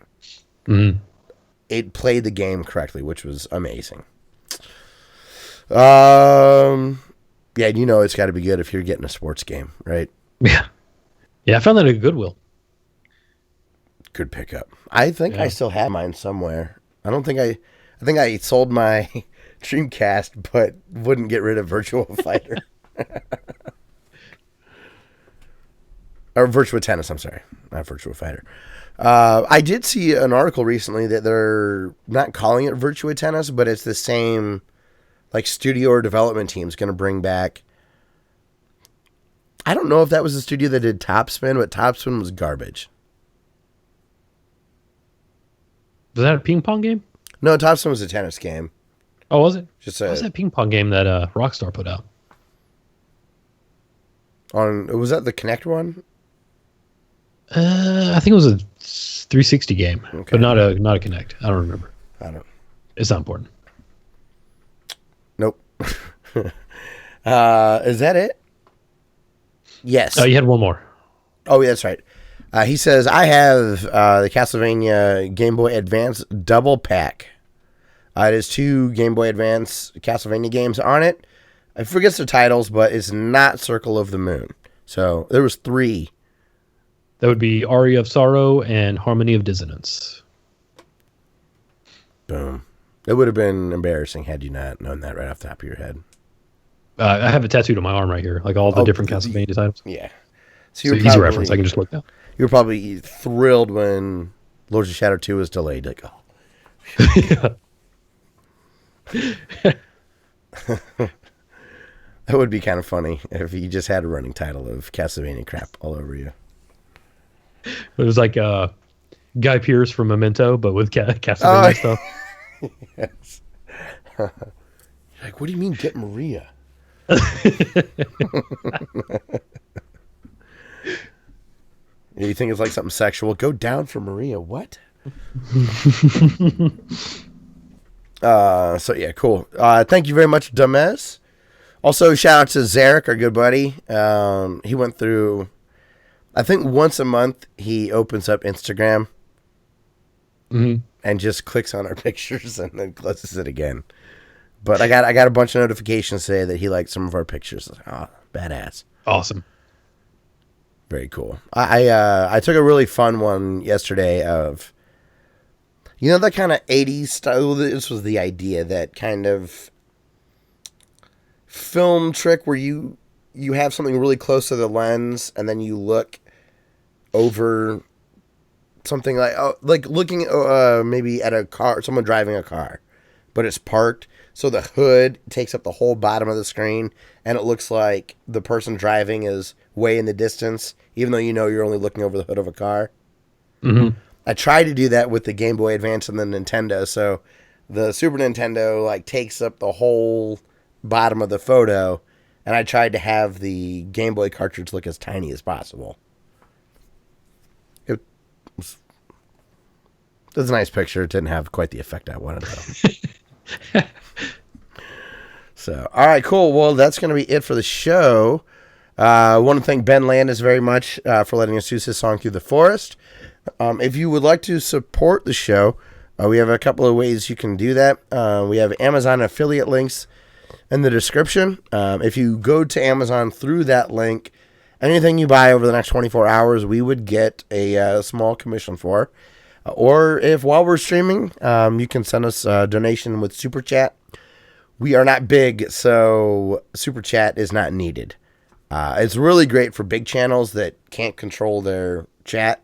it played the game correctly, which was amazing. Yeah, it's got to be good if you're getting a sports game, right?
Yeah. Yeah, I found that at Goodwill.
Good pickup. I think I still have mine somewhere. I think I sold my Dreamcast, but wouldn't get rid of Virtua Fighter. Or Virtua Tennis, I'm sorry. Not Virtua Fighter. I did see an article recently that they're not calling it Virtua Tennis, but it's the same studio or development team's going to bring back. I don't know if that was the studio that did Topspin, but Topspin was garbage.
Was that a ping pong game?
No, Topspin was a tennis game.
Oh, was it?
Just
what was that ping pong game that Rockstar put out?
Was that the Kinect one?
I think it was a 360 game,
Okay.
but not a Kinect. I don't remember.
I don't.
It's not important.
Nope. Is that it? Yes.
Oh, you had one more.
Oh, yeah, that's right. He says, I have the Castlevania Game Boy Advance double pack. It has 2 Game Boy Advance Castlevania games on it. I forget the titles, but it's not Circle of the Moon. So there was 3.
That would be Aria of Sorrow and Harmony of Dissonance.
Boom. It would have been embarrassing had you not known that right off the top of your head.
I have it tattooed on my arm right here, like all the different Castlevania titles.
Yeah.
So easy reference. I can just look down.
You were probably thrilled when Lords of Shadow 2 was delayed. Like, oh. That would be kind of funny if you just had a running title of Castlevania crap all over you.
It was like Guy Pearce from Memento, but with Castlevania stuff.
Yes. Like, what do you mean, get Maria? You think it's like something sexual? Go down for Maria. What? So yeah, cool. Thank you very much, Dumez. Also, shout out to Zarek, our good buddy. He went through, I think once a month, he opens up Instagram and just clicks on our pictures and then closes it again. But I got a bunch of notifications today that he liked some of our pictures. Oh, badass.
Awesome.
Very cool. I took a really fun one yesterday of, you know, that kind of 80s style. This was the idea, that kind of film trick where you have something really close to the lens and then you look over something like looking maybe at a car, someone driving a car, but it's parked. So the hood takes up the whole bottom of the screen, and it looks like the person driving is way in the distance, even though you know you're only looking over the hood of a car.
Mm-hmm.
I tried to do that with the Game Boy Advance and the Nintendo. So the Super Nintendo like takes up the whole bottom of the photo, and I tried to have the Game Boy cartridge look as tiny as possible. It was a nice picture. It didn't have quite the effect I wanted, though. So, all right, cool. Well, that's going to be it for the show. I want to thank Ben Landis very much for letting us use his song Through the Forest. If you would like to support the show, we have a couple of ways you can do that. We have Amazon affiliate links in the description. If you go to Amazon through that link, anything you buy over the next 24 hours, we would get a small commission for. Or if while we're streaming, you can send us a donation with Super Chat. We are not big, so Super Chat is not needed. It's really great for big channels that can't control their chat.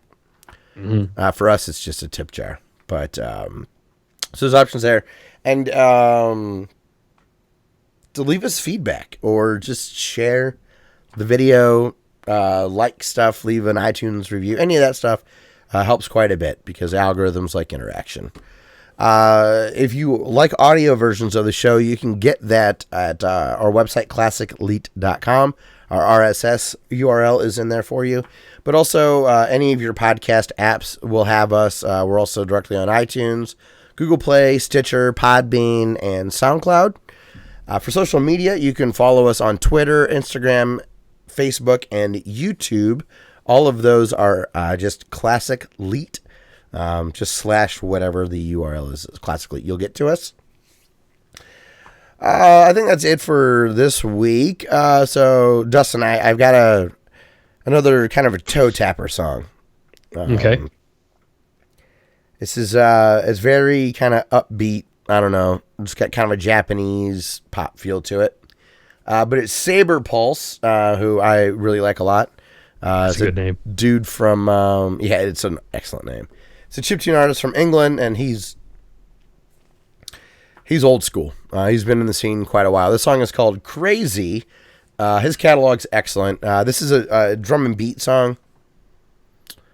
Mm-hmm. For us, it's just a tip jar. But so there's options there. And to leave us feedback or just share the video, like stuff, leave an iTunes review, any of that stuff helps quite a bit because algorithms like interaction. If you like audio versions of the show, you can get that at our website, classicleet.com. Our RSS URL is in there for you. But also, any of your podcast apps will have us. We're also directly on iTunes, Google Play, Stitcher, Podbean, and SoundCloud. For social media, you can follow us on Twitter, Instagram, Facebook, and YouTube. All of those are just Classic Leet. Just slash whatever the URL is, Classically, you'll get to us. I think that's it for this week. So Dustin, I've got another kind of a toe tapper song.
Okay.
This is it's very kind of upbeat. I don't know. It's got kind of a Japanese pop feel to it. But it's Saber Pulse, who I really like a lot.
It's a good name.
Dude from it's an excellent name. It's a chiptune artist from England, and he's old school. He's been in the scene quite a while. This song is called Crazy. His catalog's excellent. This is a drum and beat song.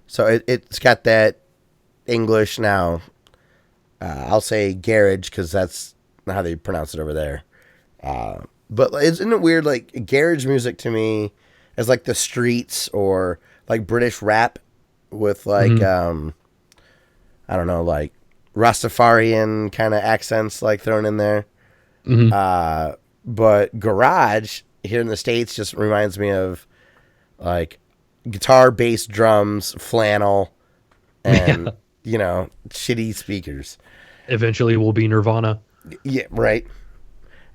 So it's got that English now. I'll say garage because that's not how they pronounce it over there. But isn't it weird? Like garage music to me is like the streets or like British rap. with like I don't know, like Rastafarian kind of accents like thrown in there. But garage here in the States just reminds me of like guitar, bass, drums, flannel, and you know, shitty speakers.
Eventually will be Nirvana.
Yeah, right.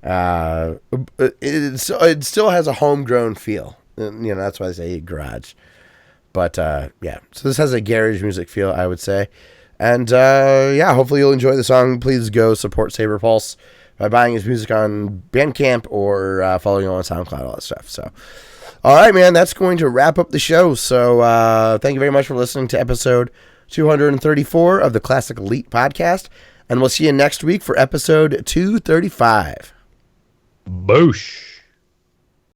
It still has a homegrown feel. You know, that's why I say garage. But yeah, so this has a garage music feel, I would say. And yeah, hopefully you'll enjoy the song. Please go support Saber Pulse by buying his music on Bandcamp or following him on SoundCloud, all that stuff. So, all right, man, that's going to wrap up the show. So thank you very much for listening to episode 234 of the Classic Elite Podcast. And we'll see you next week for episode 235.
Boosh.